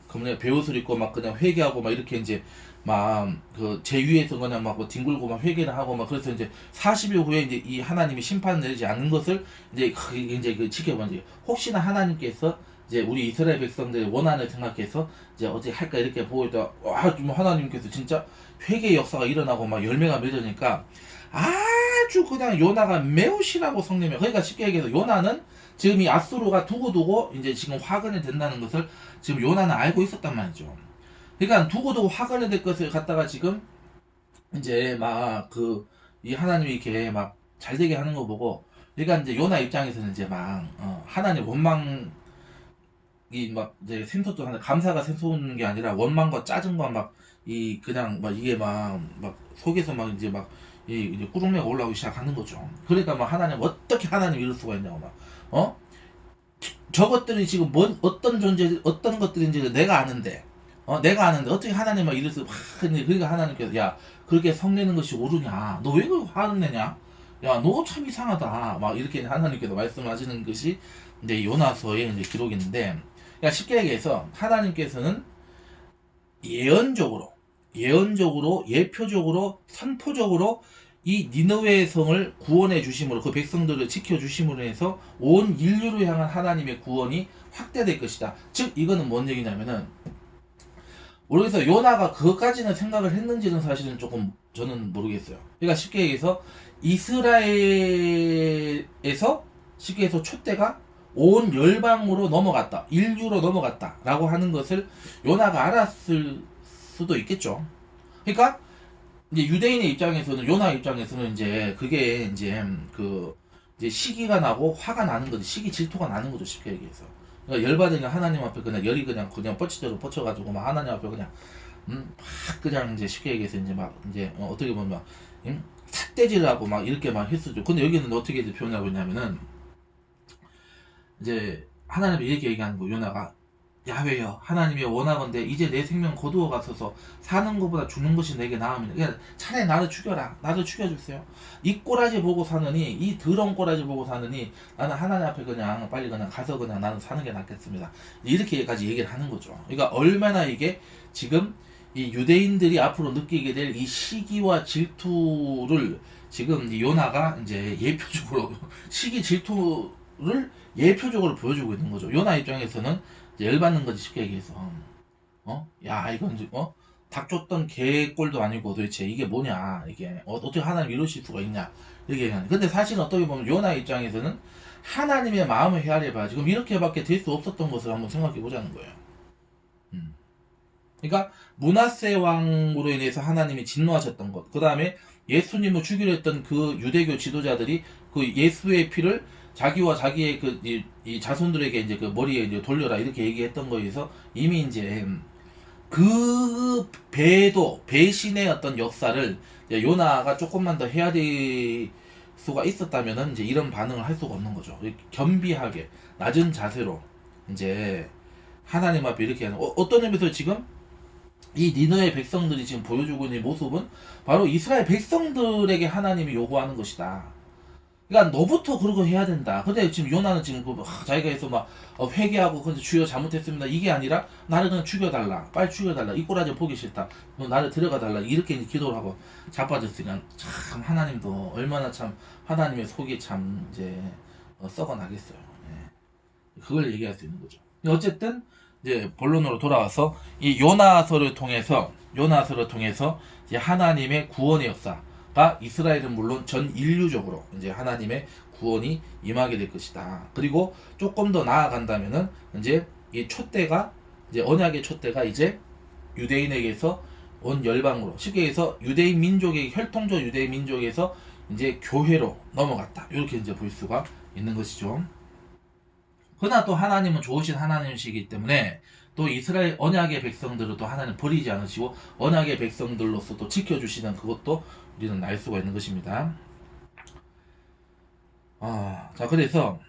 그냥 배옷을 입고 막 그냥 회개하고 막 이렇게 이제 막 그 제위에서 그냥 막 뒹굴고 막 회개를 하고 막 그래서 이제 40일 후에 이제 이 하나님이 심판 내리지 않는 것을 이제 그 지켜보는 혹시나 하나님께서 이제 우리 이스라엘 백성들의 원한을 생각해서 이제 어떻게 할까 이렇게 보고 있다 좀 하나님께서 진짜 회개의 역사가 일어나고 막 열매가 맺으니까 아주 그냥 요나가 매우 실하고 성내며 그러니까 쉽게 얘기해서 요나는 지금 이 아수르가 두고두고 이제 지금 화근이 된다는 것을 지금 요나는 알고 있었단 말이죠. 그러니까 두고두고 화근이 될 것을 갖다가 지금 이제 막 이 하나님이 이렇게 막 잘되게 하는 거 보고 그러니까 이제 요나 입장에서는 이제 막 하나님 원망이 막 이제 샘솟도 하는 감사가 샘솟는 게 아니라 원망과 짜증과 막 그냥 막 이게 막 속에서 막 이제 막 이제 꾸룩내가 올라오기 시작하는 거죠. 그러니까 막 하나님 어떻게 하나님 이럴 수가 있냐고 막 저것들이 지금 어떤 것들인지 내가 아는데 어떻게 하나님 막 이래서 그러니까 하나님께서 야 그렇게 성내는 것이 옳으냐 너 왜 그렇게 화를 내냐 야 너 참 이상하다 막 이렇게 하나님께서 말씀하시는 것이 이제 요나서에 이제 기록이 있는데 그러니까 쉽게 얘기해서 하나님께서는 예언적으로 예표적으로 선포적으로 이 니느웨 성을 구원해 주심으로 그 백성들을 지켜 주심으로 해서 온 인류를 향한 하나님의 구원이 확대될 것이다. 즉 이거는 뭔 얘기냐면은 모르겠어요. 요나가 그것까지는 생각을 했는지는 사실은 조금 저는 모르겠어요. 그러니까 쉽게 얘기해서 이스라엘에서 쉽게 해서 촛대가 온 열방으로 넘어갔다. 인류로 넘어갔다. 라고 하는 것을 요나가 알았을 수도 있겠죠. 그러니까 이제 유대인의 입장에서는 요나 입장에서는 이제 그게 이제 이제 시기가 나고 화가 나는 거죠. 시기 질투가 나는 거죠. 쉽게 얘기해서. 그러니까 열받으니까 하나님 앞에 그냥 열이 그냥 뻗치도록 뻗쳐가지고 막 하나님 앞에 그냥 막 그냥 이제 쉽게 얘기해서 이제 막 이제 어떻게 보면 막 삿대질하고 막 이렇게 막 했었죠. 근데 여기는 어떻게 이제 표현하고 있냐면은 이제 하나님이 이렇게 얘기하는 거 요나가 야훼여 하나님이 원하건대 이제 내 생명 거두어 가소서 사는 것보다 죽는 것이 내게 나음이네. 그러니까 차라리 나를 죽여라. 나를 죽여주세요. 이 꼬라지 보고 사느니 이 더러운 꼬라지 보고 사느니 나는 하나님 앞에 그냥 빨리 그냥 가서 그냥 나는 사는 게 낫겠습니다. 이렇게까지 얘기를 하는 거죠. 그러니까 얼마나 이게 지금 이 유대인들이 앞으로 느끼게 될 이 시기와 질투를 지금 이 요나가 이제 예표적으로 시기 질투를 예표적으로 보여주고 있는 거죠. 요나 입장에서는 이제 열받는 거지 쉽게 얘기해서 야 이건 이제 닭 쫓던 개꼴도 아니고 도대체 이게 뭐냐 이게 어떻게 하나님 이러실 수가 있냐 이렇게 얘기하는. 근데 사실 어떻게 보면 요나 입장에서는 하나님의 마음을 헤아려 봐야지. 그럼 이렇게밖에 될 수 없었던 것을 한번 생각해 보자는 거예요. 그러니까 므낫세 왕으로 인해서 하나님이 진노하셨던 것, 그 다음에 예수님을 죽이려 했던 그 유대교 지도자들이 그 예수의 피를 자기와 자기의 이 자손들에게 이제 그 머리에 이제 돌려라 이렇게 얘기했던 거에서 이미 이제 그 배신의 어떤 역사를 요나가 조금만 더 해야 될 수가 있었다면은 이제 이런 반응을 할 수가 없는 거죠. 겸비하게 낮은 자세로 이제 하나님 앞에 이렇게 하는 어떤 의미에서 지금 이 니느웨 백성들이 지금 보여주고 있는 모습은 바로 이스라엘 백성들에게 하나님이 요구하는 것이다. 그러니까 너부터 그러고 해야 된다. 근데 지금 요나는 지금 자기가 해서 막 회개하고 근데 주여 잘못했습니다. 이게 아니라 나를 그냥 죽여달라. 빨리 죽여달라. 이 꼬라지 보기 싫다. 나를 데려가달라. 이렇게 이제 기도를 하고 자빠졌으니까 참 하나님도 얼마나 참 하나님의 속이 참 이제 썩어나겠어요. 네. 그걸 얘기할 수 있는 거죠. 어쨌든 이제 본론으로 돌아와서 이 요나서를 통해서 이제 하나님의 구원의 역사가 이스라엘은 물론 전 인류적으로 이제 하나님의 구원이 임하게 될 것이다. 그리고 조금 더 나아간다면은 이제 이 촛대가 이제 언약의 촛대가 이제 유대인에게서 온 열방으로 쉽게 해서 유대인 민족의 혈통적 유대인 민족에서 이제 교회로 넘어갔다. 이렇게 이제 볼 수가 있는 것이죠. 그러나 또 하나님은 좋으신 하나님이시기 때문에 또 이스라엘 언약의 백성들을 또 하나님 버리지 않으시고 언약의 백성들로서 또 지켜주시는 그것도 우리는 알 수가 있는 것입니다. 자 그래서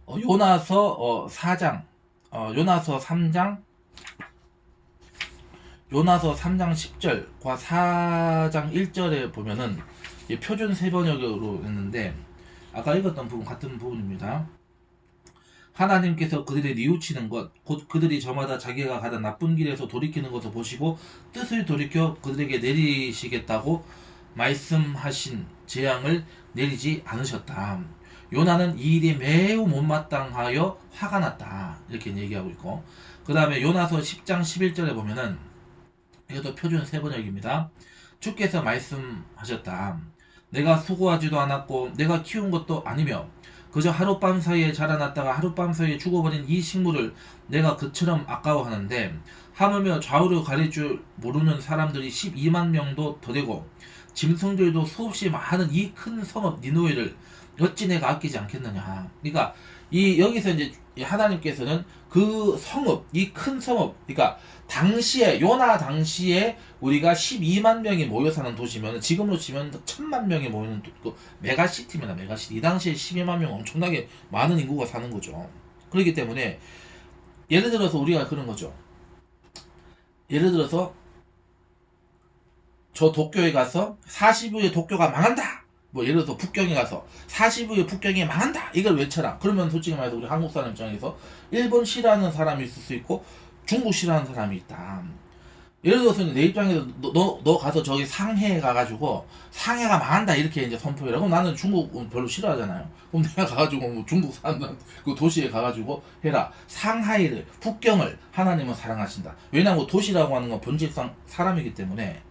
요나서 4장 요나서 3장 10절과 4장 1절에 보면은 표준 세번역으로 했는데 아까 읽었던 부분 같은 부분입니다. 하나님께서 그들의 뉘우치는 것 곧 그들이 저마다 자기가 가던 나쁜 길에서 돌이키는 것을 보시고 뜻을 돌이켜 그들에게 내리시겠다고 말씀하신 재앙을 내리지 않으셨다. 요나는 이 일이 매우 못마땅하여 화가 났다. 이렇게 얘기하고 있고 그 다음에 요나서 10장 11절에 보면은 이것도 표준 세번역입니다. 주께서 말씀하셨다. 내가 수고하지도 않았고 내가 키운 것도 아니며 그저 하룻밤 사이에 자라났다가 하룻밤 사이에 죽어버린 이 식물을 내가 그처럼 아까워하는데 하물며 좌우를 가릴 줄 모르는 사람들이 12만 명도 더 되고 짐승들도 수없이 많은 이 큰 성읍 니느웨를 어찌 내가 아끼지 않겠느냐. 그러니까 여기서 이제 하나님께서는 그 성읍, 이 큰 성읍, 그러니까 당시에 요나 당시에 우리가 12만 명이 모여 사는 도시면 지금으로 치면 1000만 명이 모이는 메가시티입니다. 메가시티. 이 당시에 12만 명 엄청나게 많은 인구가 사는 거죠. 그렇기 때문에 예를 들어서 우리가 그런 거죠. 예를 들어서 저 도쿄에 가서 40일에 도쿄가 망한다. 뭐 예를 들어서 북경에 가서 40일에 북경이 망한다. 이걸 외쳐라. 그러면 솔직히 말해서 우리 한국 사람 입장에서 일본 싫어하는 사람이 있을 수 있고 중국 싫어하는 사람이 있다. 예를 들어서 내 입장에서 너 가서 저기 상해에 가가지고 상해가 망한다 이렇게 이제 선포해라. 그럼 나는 중국 별로 싫어하잖아요. 그럼 내가 가가지고 뭐 중국 사람들 그 도시에 가가지고 해라. 상하이를 북경을 하나님은 사랑하신다. 왜냐하면 도시라고 하는 건 본질상 사람이기 때문에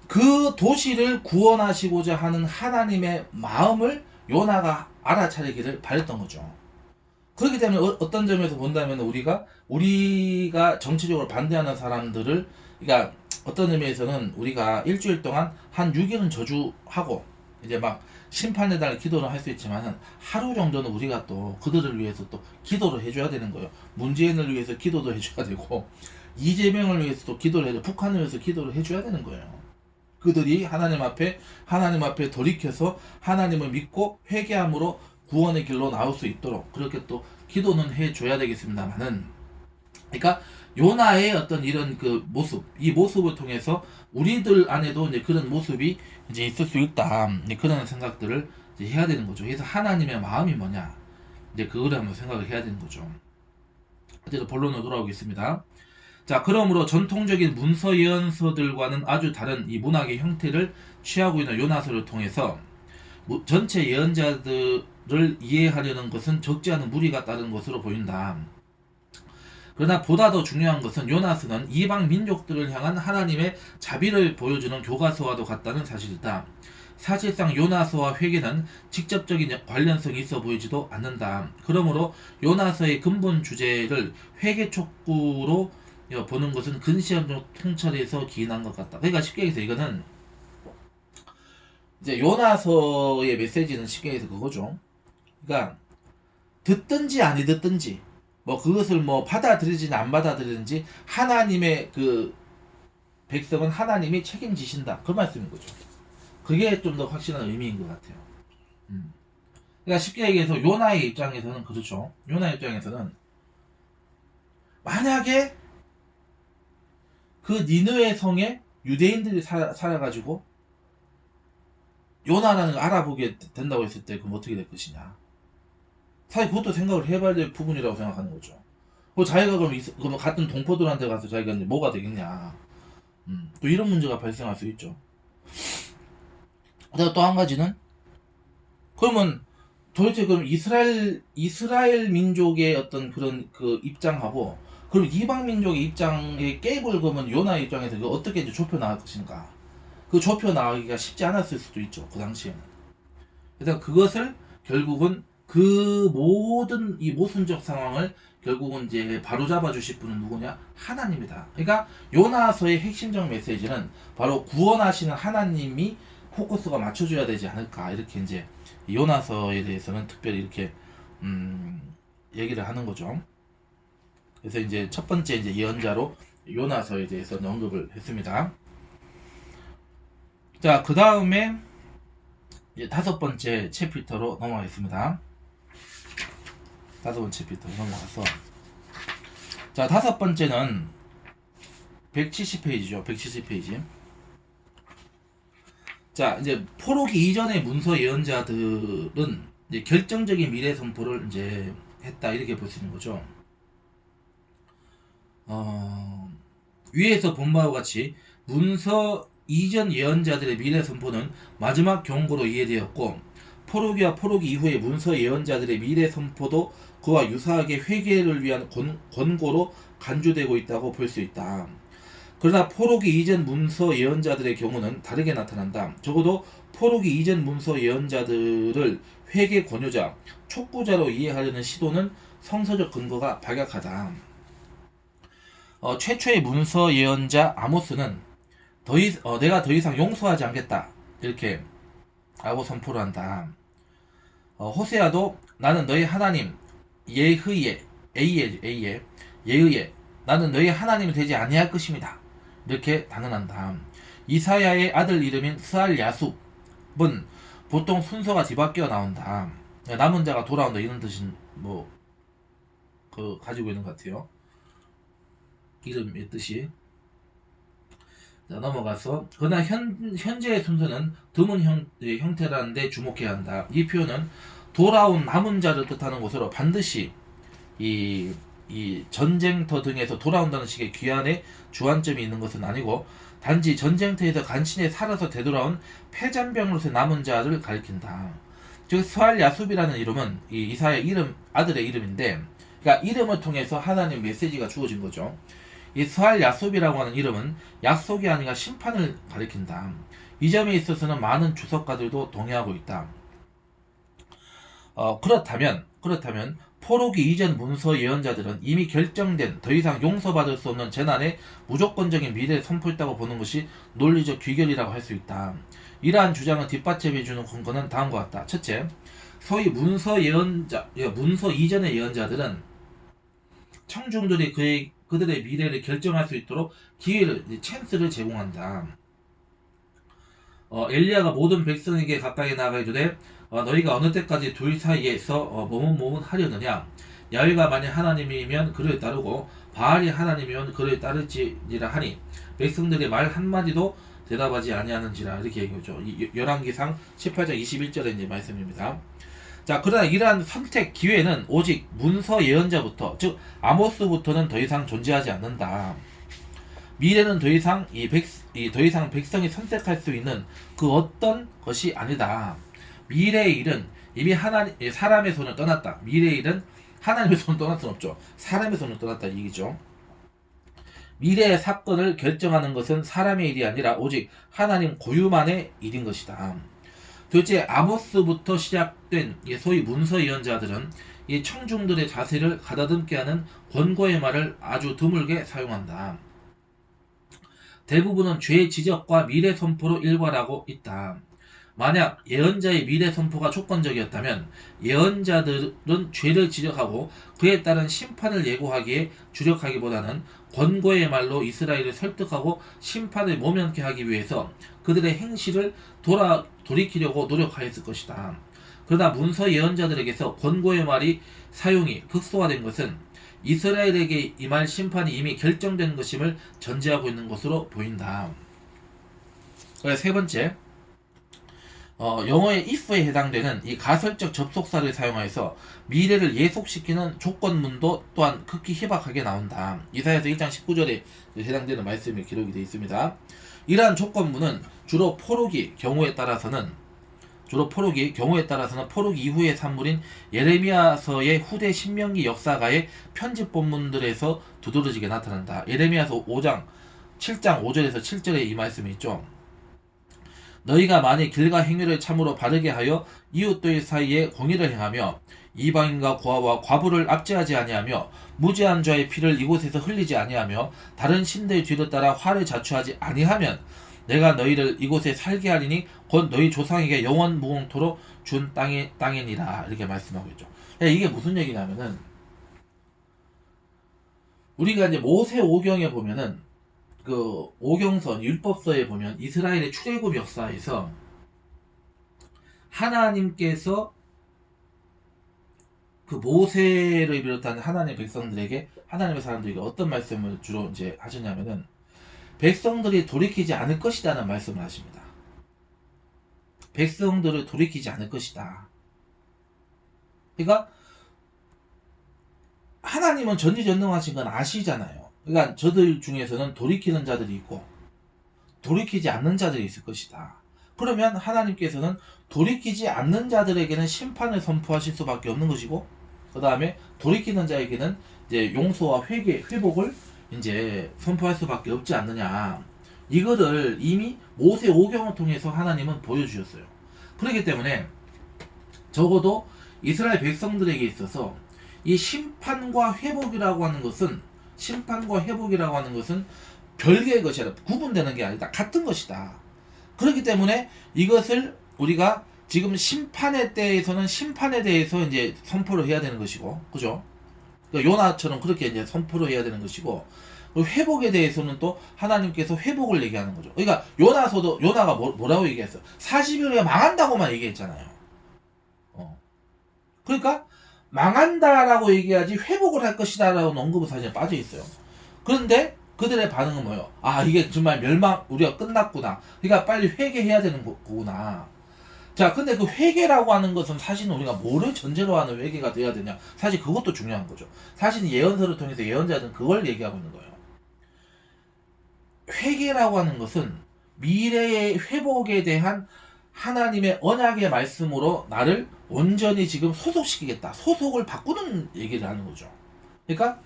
그 도시를 구원하시고자 하는 하나님의 마음을 요나가 알아차리기를 바랬던 거죠. 그렇기 때문에 어떤 점에서 본다면 우리가 정치적으로 반대하는 사람들을 그러니까 어떤 의미에서는 우리가 일주일 동안 한 6일은 저주하고 이제 막 심판에 대한 기도를 할 수 있지만은 하루 정도는 우리가 또 그들을 위해서 또 기도를 해줘야 되는 거예요. 문재인을 위해서 기도도 해줘야 되고 이재명을 위해서 또 기도를 해줘, 북한을 위해서 기도를 해줘야 되는 거예요. 그들이 하나님 앞에 돌이켜서 하나님을 믿고 회개함으로 구원의 길로 나올 수 있도록 그렇게 또 기도는 해줘야 되겠습니다만은, 그러니까 요나의 어떤 이런 그 모습, 이 모습을 통해서 우리들 안에도 이제 그런 모습이 이제 있을 수 있다, 이제 그런 생각들을 이제 해야 되는 거죠. 그래서 하나님의 마음이 뭐냐, 이제 그거를 한번 생각을 해야 되는 거죠. 어쨌든 본론으로 돌아오겠습니다. 자, 그러므로 전통적인 문서 예언서들과는 아주 다른 이 문학의 형태를 취하고 있는 요나서를 통해서 전체 예언자들을 이해하려는 것은 적지 않은 무리가 따른 것으로 보인다. 그러나 보다 더 중요한 것은 요나서는 이방 민족들을 향한 하나님의 자비를 보여주는 교과서와도 같다는 사실이다. 사실상 요나서와 회개는 직접적인 관련성이 있어 보이지도 않는다. 그러므로 요나서의 근본 주제를 회개 촉구로 보는 것은 근시안적 통찰에서 기인한 것 같다. 그러니까 쉽게 얘기해서 이거는 이제 요나서의 메시지는 쉽게 얘기해서 그거죠. 그러니까 듣든지 아니 듣든지 뭐 그것을 뭐 받아들이지는 안 받아들이는지 하나님의 그 백성은 하나님이 책임지신다, 그 말씀인 거죠. 그게 좀 더 확실한 의미인 것 같아요. 그러니까 쉽게 얘기해서 요나의 입장에서는 그렇죠. 요나의 입장에서는 만약에 그 니느웨 성에 유대인들이 살아가지고 요나라는 걸 알아보게 된다고 했을 때 그럼 어떻게 될 것이냐. 사실 그것도 생각을 해봐야 될 부분이라고 생각하는 거죠. 자기가 그럼 같은 동포들한테 가서 자기가 이제 뭐가 되겠냐. 또 이런 문제가 발생할 수 있죠. 그다음 또 한 가지는, 그러면 도대체 그럼 이스라엘 민족의 어떤 그런 그 입장하고 그럼 이방 민족의 입장의 갭을 그러면 요나의 입장에서 그 어떻게 이제 좁혀 나갈 것인가. 그 좁혀 나가기가 쉽지 않았을 수도 있죠, 그 당시에는. 그래서 그것을 결국은 그 모든 이 모순적 상황을 결국은 이제 바로잡아 주실 분은 누구냐? 하나님이다. 그러니까 요나서의 핵심적 메시지는 바로 구원하시는 하나님이 포커스가 맞춰줘야 되지 않을까, 이렇게 이제 요나서에 대해서는 특별히 이렇게 얘기를 하는 거죠. 그래서 이제 첫 번째 이제 예언자로 요나서에 대해서 언급을 했습니다. 자, 그 다음에 다섯 번째 챕터로 넘어가겠습니다. 다섯 번째 챕터로 넘어가서, 자, 다섯 번째는 170페이지죠. 170페이지. 자, 이제 포로기 이전의 문서 예언자들은 이제 결정적인 미래 선포를 이제 했다, 이렇게 볼 수 있는 거죠. 위에서 본 바와 같이 문서 이전 예언자들의 미래 선포는 마지막 경고로 이해되었고, 포로기와 포로기 이후의 문서 예언자들의 미래 선포도 그와 유사하게 회개를 위한 권고로 간주되고 있다고 볼 수 있다. 그러나 포로기 이전 문서 예언자들의 경우는 다르게 나타난다. 적어도 포로기 이전 문서 예언자들을 회개 권유자, 촉구자로 이해하려는 시도는 성서적 근거가 박약하다. 최초의 문서 예언자 아모스는 내가 더 이상 용서하지 않겠다, 이렇게 하고 선포를 한다. 호세아도 나는 너희 하나님 예의에 나는 너희 하나님이 되지 아니할 것입니다, 이렇게 단언한다. 이사야의 아들 이름인 스알야숲은 보통 순서가 뒤바뀌어 나온다. 남은 자가 돌아온다, 이런 뜻인 가지고 있는 것 같아요. 이름의 뜻이. 자, 넘어가서, 그러나 현재의 순서는 드문 형태라는 데 주목해야 한다. 이 표현은 돌아온 남은 자를 뜻하는 것으로 반드시 이 전쟁터 등에서 돌아온다는 식의 귀환의 주안점이 있는 것은 아니고, 단지 전쟁터에서 간신히 살아서 되돌아온 패잔병으로서의 남은 자를 가리킨다. 즉 스알야숲이라는 이름은 이 이사야의 아들의 이름인데, 그러니까 이름을 통해서 하나님 메시지가 주어진 거죠. 이 스알야숲이라고 하는 이름은 약속이 아니라 심판을 가리킨다. 이 점에 있어서는 많은 주석가들도 동의하고 있다. 그렇다면 포로기 이전 문서 예언자들은 이미 결정된 더 이상 용서받을 수 없는 재난의 무조건적인 미래를 선포했다고 보는 것이 논리적 귀결이라고 할 수 있다. 이러한 주장을 뒷받침해주는 근거는 다음과 같다. 첫째, 소위 문서 이전의 예언자들은 청중들이 그들의 미래를 결정할 수 있도록 찬스를 제공한다. 엘리야가 모든 백성에게 가까이 나아가 이르되 너희가 어느 때까지 둘 사이에서 머뭇머뭇 하려느냐. 야훼가 만일 하나님이면 그를 따르고 바알이 하나님이면 그를 따를지니라 하니 백성들의 말 한마디도 대답하지 아니하는지라. 이렇게 얘기하죠. 열왕기상 18장 21절의 이제 말씀입니다. 자, 그러나 이러한 선택 기회는 오직 문서 예언자부터, 즉 아모스부터는 더 이상 존재하지 않는다. 미래는 더 이상 백성이 선택할 수 있는 그 어떤 것이 아니다. 미래의 일은 이미 사람의 손을 떠났다. 미래의 일은 하나님의 손을 떠날 수는 없죠. 사람의 손을 떠났다 이 얘기죠. 미래의 사건을 결정하는 것은 사람의 일이 아니라 오직 하나님 고유만의 일인 것이다. 도대체 아모스부터 시작된 소위 문서 예언자들은 이 청중들의 자세를 가다듬게 하는 권고의 말을 아주 드물게 사용한다. 대부분은 죄 지적과 미래 선포로 일관하고 있다. 만약 예언자의 미래 선포가 조건적이었다면 예언자들은 죄를 지적하고 그에 따른 심판을 예고하기에 주력하기보다는 권고의 말로 이스라엘을 설득하고 심판을 모면케 하기 위해서 그들의 행실을 돌이키려고 노력하였을 것이다. 그러나 문서 예언자들에게서 권고의 말이 사용이 극소화된 것은 이스라엘에게 임할 심판이 이미 결정된 것임을 전제하고 있는 것으로 보인다. 세 번째, 영어의 if에 해당되는 이 가설적 접속사를 사용하여서 미래를 예속시키는 조건문도 또한 극히 희박하게 나온다. 이사야서 1장 19절에 해당되는 말씀이 기록이 되어 있습니다. 이러한 조건문은 주로 포로기 경우에 따라서는 포로기 이후의 산물인 예레미야서의 후대 신명기 역사가의 편집 본문들에서 두드러지게 나타난다. 예레미야서 7장 5절에서 7절에 이 말씀이 있죠. 너희가 만일 길과 행위를 참으로 바르게 하여 이웃들 사이에 공의를 행하며 이방인과 고아와 과부를 압제하지 아니하며 무죄한 자의 피를 이곳에서 흘리지 아니하며 다른 신들 뒤를 따라 화를 자초하지 아니하면 내가 너희를 이곳에 살게 하리니 곧 너희 조상에게 영원 무궁토로 준 땅이니라. 이렇게 말씀하고 있죠. 이게 무슨 얘기냐면은 우리가 이제 모세오경에 보면은 그 오경선 율법서에 보면 이스라엘의 출애굽 역사에서 하나님께서 그 모세를 비롯한 하나님의 백성들에게 하나님의 사람들에게 어떤 말씀을 주로 이제 하셨냐면은 백성들이 돌이키지 않을 것이다는 말씀을 하십니다. 백성들을 돌이키지 않을 것이다. 그러니까 하나님은 전지전능하신 건 아시잖아요. 그러니까 저들 중에서는 돌이키는 자들이 있고 돌이키지 않는 자들이 있을 것이다. 그러면 하나님께서는 돌이키지 않는 자들에게는 심판을 선포하실 수밖에 없는 것이고, 그 다음에 돌이키는 자에게는 이제 용서와 회복을 이제 선포할 수밖에 없지 않느냐. 이거를 이미 모세오경을 통해서 하나님은 보여주셨어요. 그렇기 때문에 적어도 이스라엘 백성들에게 있어서 이 심판과 회복이라고 하는 것은 별개의 것이 아니라 구분되는 게 아니다. 같은 것이다. 그렇기 때문에 이것을 우리가 지금 심판의 때에서는 심판에 대해서 이제 선포를 해야 되는 것이고, 그죠? 그러니까 요나처럼 그렇게 이제 선포를 해야 되는 것이고, 회복에 대해서는 또 하나님께서 회복을 얘기하는 거죠. 그러니까 요나가 뭐라고 얘기했어? 40일 후에 망한다고만 얘기했잖아요. 그러니까 망한다라고 얘기하지 회복을 할 것이다라는 언급은 사실 빠져 있어요. 그런데 그들의 반응은 뭐예요? 아, 이게 정말 우리가 끝났구나. 그러니까 빨리 회개해야 되는 거구나. 자, 근데 그 회개라고 하는 것은 사실은 우리가 뭐를 전제로 하는 회개가 돼야 되냐? 사실 그것도 중요한 거죠. 사실 예언서를 통해서 예언자들은 그걸 얘기하고 있는 거예요. 회개라고 하는 것은 미래의 회복에 대한 하나님의 언약의 말씀으로 나를 온전히 지금 소속시키겠다. 소속을 바꾸는 얘기를 하는 거죠. 그러니까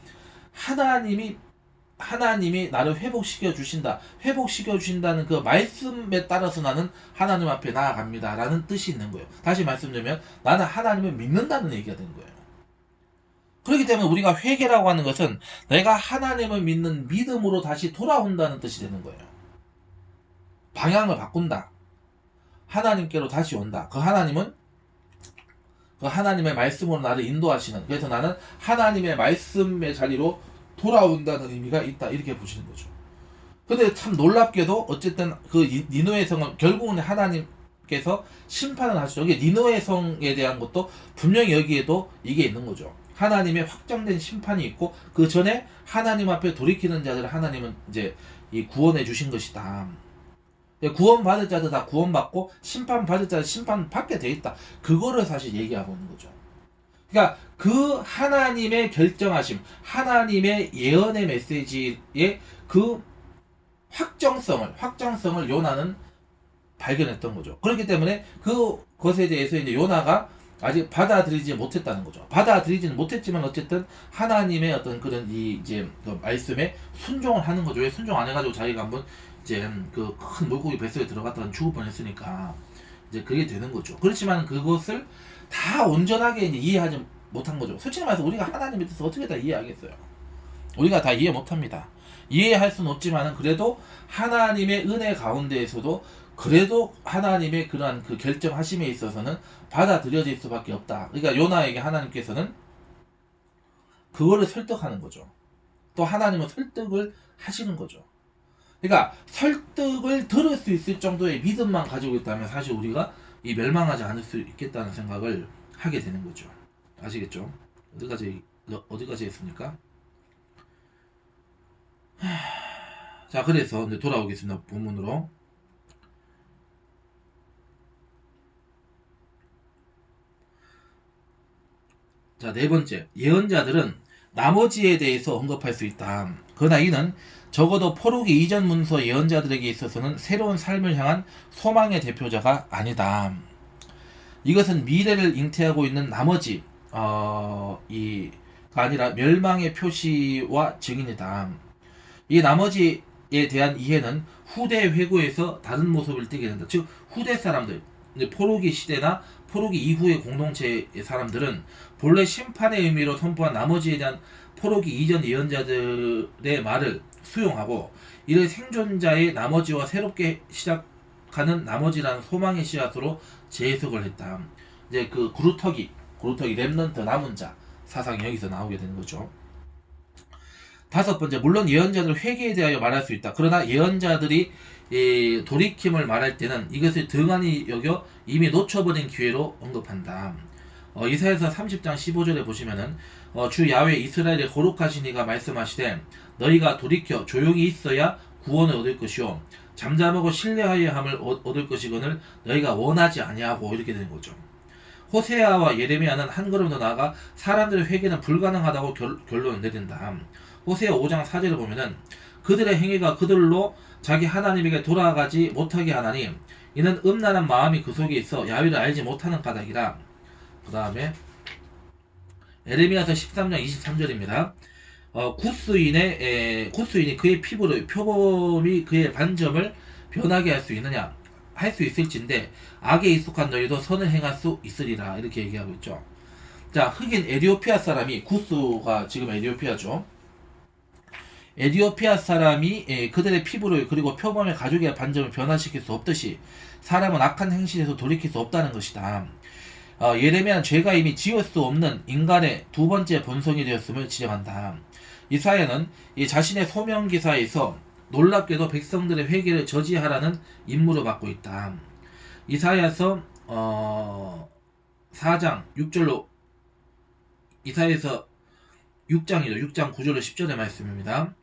하나님이 나를 회복시켜 주신다는 그 말씀에 따라서 나는 하나님 앞에 나아갑니다 라는 뜻이 있는 거예요. 다시 말씀드리면 나는 하나님을 믿는다는 얘기가 되는 거예요. 그렇기 때문에 우리가 회개라고 하는 것은 내가 하나님을 믿는 믿음으로 다시 돌아온다는 뜻이 되는 거예요. 방향을 바꾼다. 하나님께로 다시 온다. 그 하나님은 그 하나님의 말씀으로 나를 인도하시는, 그래서 나는 하나님의 말씀의 자리로 돌아온다는 의미가 있다. 이렇게 보시는 거죠. 근데 참 놀랍게도 어쨌든 그 니느웨 성은 결국은 하나님께서 심판을 하시죠. 이게 니느웨 성에 대한 것도 분명히 여기에도 이게 있는 거죠. 하나님의 확정된 심판이 있고 그 전에 하나님 앞에 돌이키는 자들을 하나님은 이제 이 구원해 주신 것이다. 구원받을 자들 다 구원받고 심판받을 자들 심판받게 돼 있다. 그거를 사실 얘기하고 있는 거죠. 그러니까 그 하나님의 결정하심, 하나님의 예언의 메시지의 그 확정성을 요나는 발견했던 거죠. 그렇기 때문에 그것에 대해서 이제 요나가 아직 받아들이지 못했다는 거죠. 받아들이지는 못했지만 어쨌든 하나님의 어떤 그런 이제 그 말씀에 순종을 하는 거죠. 왜 순종 안 해가지고 자기가 한번 이제 그 큰 물고기 뱃속에 들어갔다가 죽을 뻔했으니까 이제 그게 되는 거죠. 그렇지만 그것을 다 온전하게 이제 이해하지 못한 거죠. 솔직히 말해서 우리가 하나님의 뜻을 어떻게 다 이해하겠어요? 우리가 다 이해 못합니다. 이해할 수는 없지만은 그래도 하나님의 은혜 가운데에서도 그래도 하나님의 그러한 그 결정하심에 있어서는 받아들여질 수밖에 없다. 그러니까 요나에게 하나님께서는 그거를 설득하는 거죠. 또 하나님은 설득을 하시는 거죠. 그러니까 설득을 들을 수 있을 정도의 믿음만 가지고 있다면 사실 우리가 이 멸망하지 않을 수 있겠다는 생각을 하게 되는 거죠. 아시겠죠? 어디까지 했습니까? 자, 그래서 이제 돌아오겠습니다. 본문으로. 자, 네 번째. 예언자들은 나머지에 대해서 언급할 수 있다. 그러나 이는 적어도 포로기 이전 문서 예언자들에게 있어서는 새로운 삶을 향한 소망의 대표자가 아니다. 이것은 미래를 잉태하고 있는 나머지 이가 아니라 멸망의 표시와 증인이다. 이 나머지에 대한 이해는 후대 회고에서 다른 모습을 띠게 된다. 즉 후대 사람들, 포로기 시대나 포로기 이후의 공동체의 사람들은 본래 심판의 의미로 선포한 나머지에 대한 포로기 이전 예언자들의 말을 수용하고 이를 생존자의 나머지와 새롭게 시작하는 나머지라는 소망의 씨앗으로 재해석을 했다. 이제 그 구루터기 렘넌트 남은 자 사상이 여기서 나오게 되는 거죠. 다섯 번째, 물론 예언자들 회개에 대하여 말할 수 있다. 그러나 예언자들이 돌이킴을 말할 때는 이것을 등한히 여겨 이미 놓쳐버린 기회로 언급한다. 이사야서 30장 15절에 보시면은 주 야훼 이스라엘의 거룩하신 이가 말씀하시되 너희가 돌이켜 조용히 있어야 구원을 얻을 것이요 잠잠하고 신뢰하여 함을 얻을 것이거늘 너희가 원하지 아니하고 이렇게 되는 거죠. 호세아와 예레미야는 한 걸음 더 나아가 사람들의 회개는 불가능하다고 결론을 내린다. 호세아 5장 4절을 보면은 그들의 행위가 그들로 자기 하나님에게 돌아가지 못하게 하나니 이는 음란한 마음이 그 속에 있어 야훼를 알지 못하는 까닭이라. 그 다음에 에레미야서 13장 23절입니다. 굿수인이 그의 피부를 표범이 그의 반점을 변하게 할 수 있느냐? 할 수 있을진데 악에 익숙한 너희도 선을 행할 수 있으리라. 이렇게 얘기하고 있죠. 자, 흑인 에디오피아 사람이, 굿수가 지금 에디오피아죠. 에디오피아 사람이 그들의 피부를 그리고 표범의 가죽의 반점을 변화시킬 수 없듯이 사람은 악한 행실에서 돌이킬 수 없다는 것이다. 예레미야는 죄가 이미 지을 수 없는 인간의 두 번째 본성이 되었음을 지적한다. 이사야는 이 자신의 소명기사에서 놀랍게도 백성들의 회개를 저지하라는 임무를 받고 있다. 이사야서 4장 6절로 이사야서 6장이죠. 6장 9절로 10절의 말씀입니다.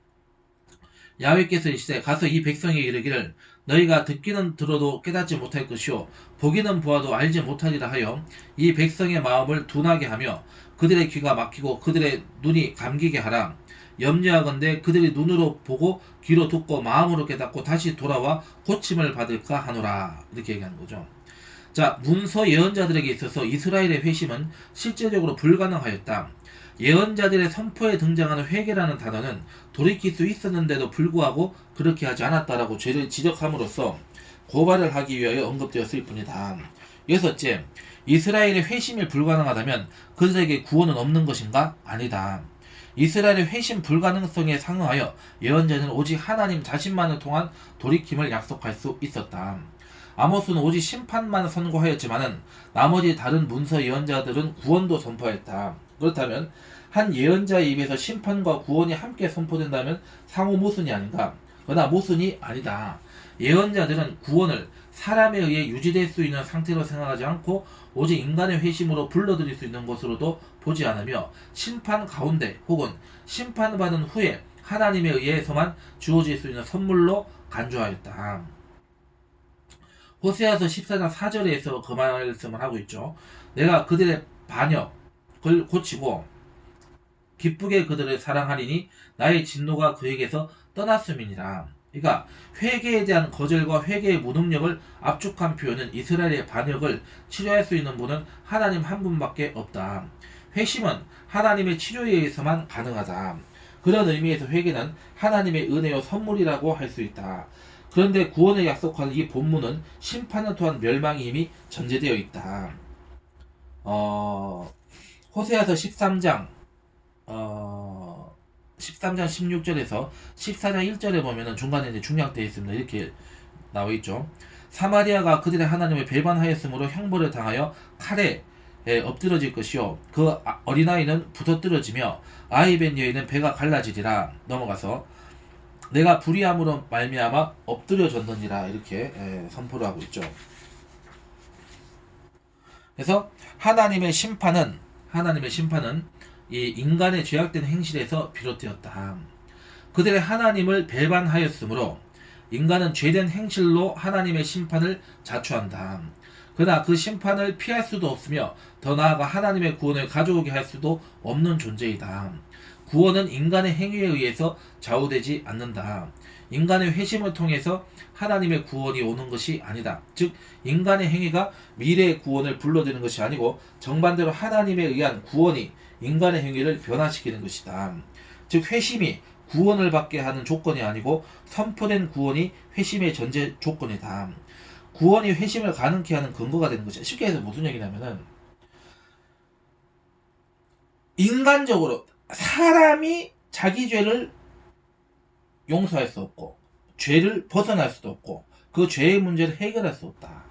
야훼께서 이르시되 가서 이 백성에게 이르기를 너희가 듣기는 들어도 깨닫지 못할 것이요 보기는 보아도 알지 못하리라 하여 이 백성의 마음을 둔하게 하며 그들의 귀가 막히고 그들의 눈이 감기게 하라. 염려하건대 그들이 눈으로 보고 귀로 듣고 마음으로 깨닫고 다시 돌아와 고침을 받을까 하노라. 이렇게 얘기하는 거죠. 자, 문서 예언자들에게 있어서 이스라엘의 회심은 실제적으로 불가능하였다. 예언자들의 선포에 등장하는 회개라는 단어는 돌이킬 수 있었는데도 불구하고 그렇게 하지 않았다라고 죄를 지적함으로써 고발을 하기 위하여 언급되었을 뿐이다. 여섯째, 이스라엘의 회심이 불가능하다면 그들에게 구원은 없는 것인가? 아니다. 이스라엘의 회심 불가능성에 상응하여 예언자는 오직 하나님 자신만을 통한 돌이킴을 약속할 수 있었다. 아모스는 오직 심판만 선고하였지만은 나머지 다른 문서 예언자들은 구원도 선포했다. 그렇다면 한 예언자의 입에서 심판과 구원이 함께 선포된다면 상호 모순이 아닌가? 그러나 모순이 아니다. 예언자들은 구원을 사람에 의해 유지될 수 있는 상태로 생각하지 않고 오직 인간의 회심으로 불러들일 수 있는 것으로도 보지 않으며 심판 가운데 혹은 심판받은 후에 하나님에 의해서만 주어질 수 있는 선물로 간주하였다. 호세아서 14장 4절에서 그 말씀을 하고 있죠. 내가 그들의 반역을 고치고 기쁘게 그들을 사랑하리니 나의 진노가 그에게서 떠났음이니라. 그러니까 회개에 대한 거절과 회개의 무능력을 압축한 표현은 이스라엘의 반역을 치료할 수 있는 분은 하나님 한 분밖에 없다. 회심은 하나님의 치료에 의해서만 가능하다. 그런 의미에서 회개는 하나님의 은혜요 선물이라고 할 수 있다. 그런데 구원을 약속하는 이 본문은 심판을 통한 멸망이 이미 전제되어 있다. 호세아서 13장 16절에서 14장 1절에 보면은 중간에 이제 중약되어 있습니다. 이렇게 나와 있죠. 사마리아가 그들의 하나님을 배반하였으므로 형벌을 당하여 칼에 엎드러질 것이요 그 어린아이는 부서뜨려지며 아이벤 여인은 배가 갈라지리라. 넘어가서 내가 불의함으로 말미암아 엎드려졌느니라. 이렇게 선포를 하고 있죠. 그래서 하나님의 심판은 이 인간의 죄악된 행실에서 비롯되었다. 그들의 하나님을 배반하였으므로 인간은 죄된 행실로 하나님의 심판을 자초한다. 그러나 그 심판을 피할 수도 없으며 더 나아가 하나님의 구원을 가져오게 할 수도 없는 존재이다. 구원은 인간의 행위에 의해서 좌우되지 않는다. 인간의 회심을 통해서 하나님의 구원이 오는 것이 아니다. 즉 인간의 행위가 미래의 구원을 불러들이는 것이 아니고 정반대로 하나님에 의한 구원이 인간의 행위를 변화시키는 것이다. 즉 회심이 구원을 받게 하는 조건이 아니고 선포된 구원이 회심의 전제 조건이다. 구원이 회심을 가능케 하는 근거가 되는 것이다. 쉽게 해서 무슨 얘기냐면은 인간적으로 사람이 자기 죄를 용서할 수 없고 죄를 벗어날 수도 없고 그 죄의 문제를 해결할 수 없다.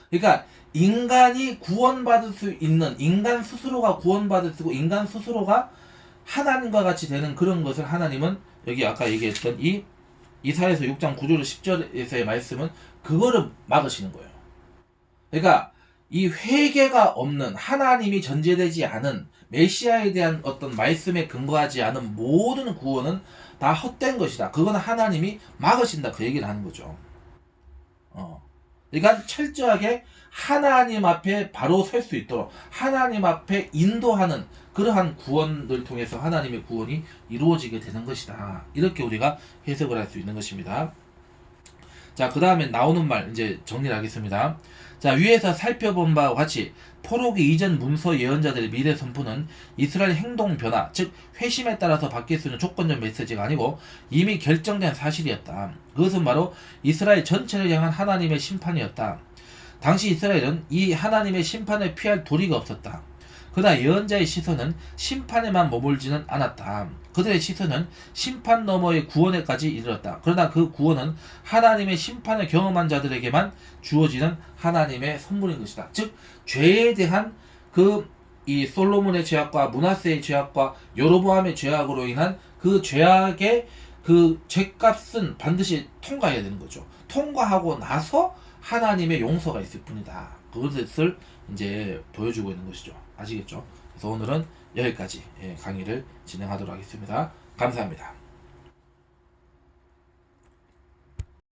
그러니까 인간이 구원받을 수 있는 인간 스스로가 구원받을 수 있고 인간 스스로가 하나님과 같이 되는 그런 것을 하나님은 여기 아까 얘기했던 이 이사야서 6장 9절 10절에서의 말씀은 그거를 막으시는 거예요. 그러니까 이 회개가 없는 하나님이 전제되지 않은 메시아에 대한 어떤 말씀에 근거하지 않은 모든 구원은 다 헛된 것이다. 그건 하나님이 막으신다. 그 얘기를 하는 거죠. 그러니까 철저하게 하나님 앞에 바로 설 수 있도록 하나님 앞에 인도하는 그러한 구원을 통해서 하나님의 구원이 이루어지게 되는 것이다. 이렇게 우리가 해석을 할 수 있는 것입니다. 자, 그 다음에 나오는 말 이제 정리를 하겠습니다. 자, 위에서 살펴본 바와 같이 포로기 이전 문서 예언자들의 미래 선포는 이스라엘 행동 변화, 즉 회심에 따라서 바뀔 수 있는 조건적 메시지가 아니고 이미 결정된 사실이었다. 그것은 바로 이스라엘 전체를 향한 하나님의 심판이었다. 당시 이스라엘은 이 하나님의 심판을 피할 도리가 없었다. 그러나 예언자의 시선은 심판에만 머물지는 않았다. 그들의 시선은 심판 너머의 구원에까지 이르렀다. 그러나 그 구원은 하나님의 심판을 경험한 자들에게만 주어지는 하나님의 선물인 것이다. 즉 죄에 대한 이 솔로몬의 죄악과 므낫세의 죄악과 여로보암의 죄악으로 인한 그 죄악의 그 죄값은 반드시 통과해야 되는 거죠. 통과하고 나서 하나님의 용서가 있을 뿐이다. 그것을 이제 보여주고 있는 것이죠. 아시겠죠? 그래서 오늘은 여기까지 강의를 진행하도록 하겠습니다. 감사합니다.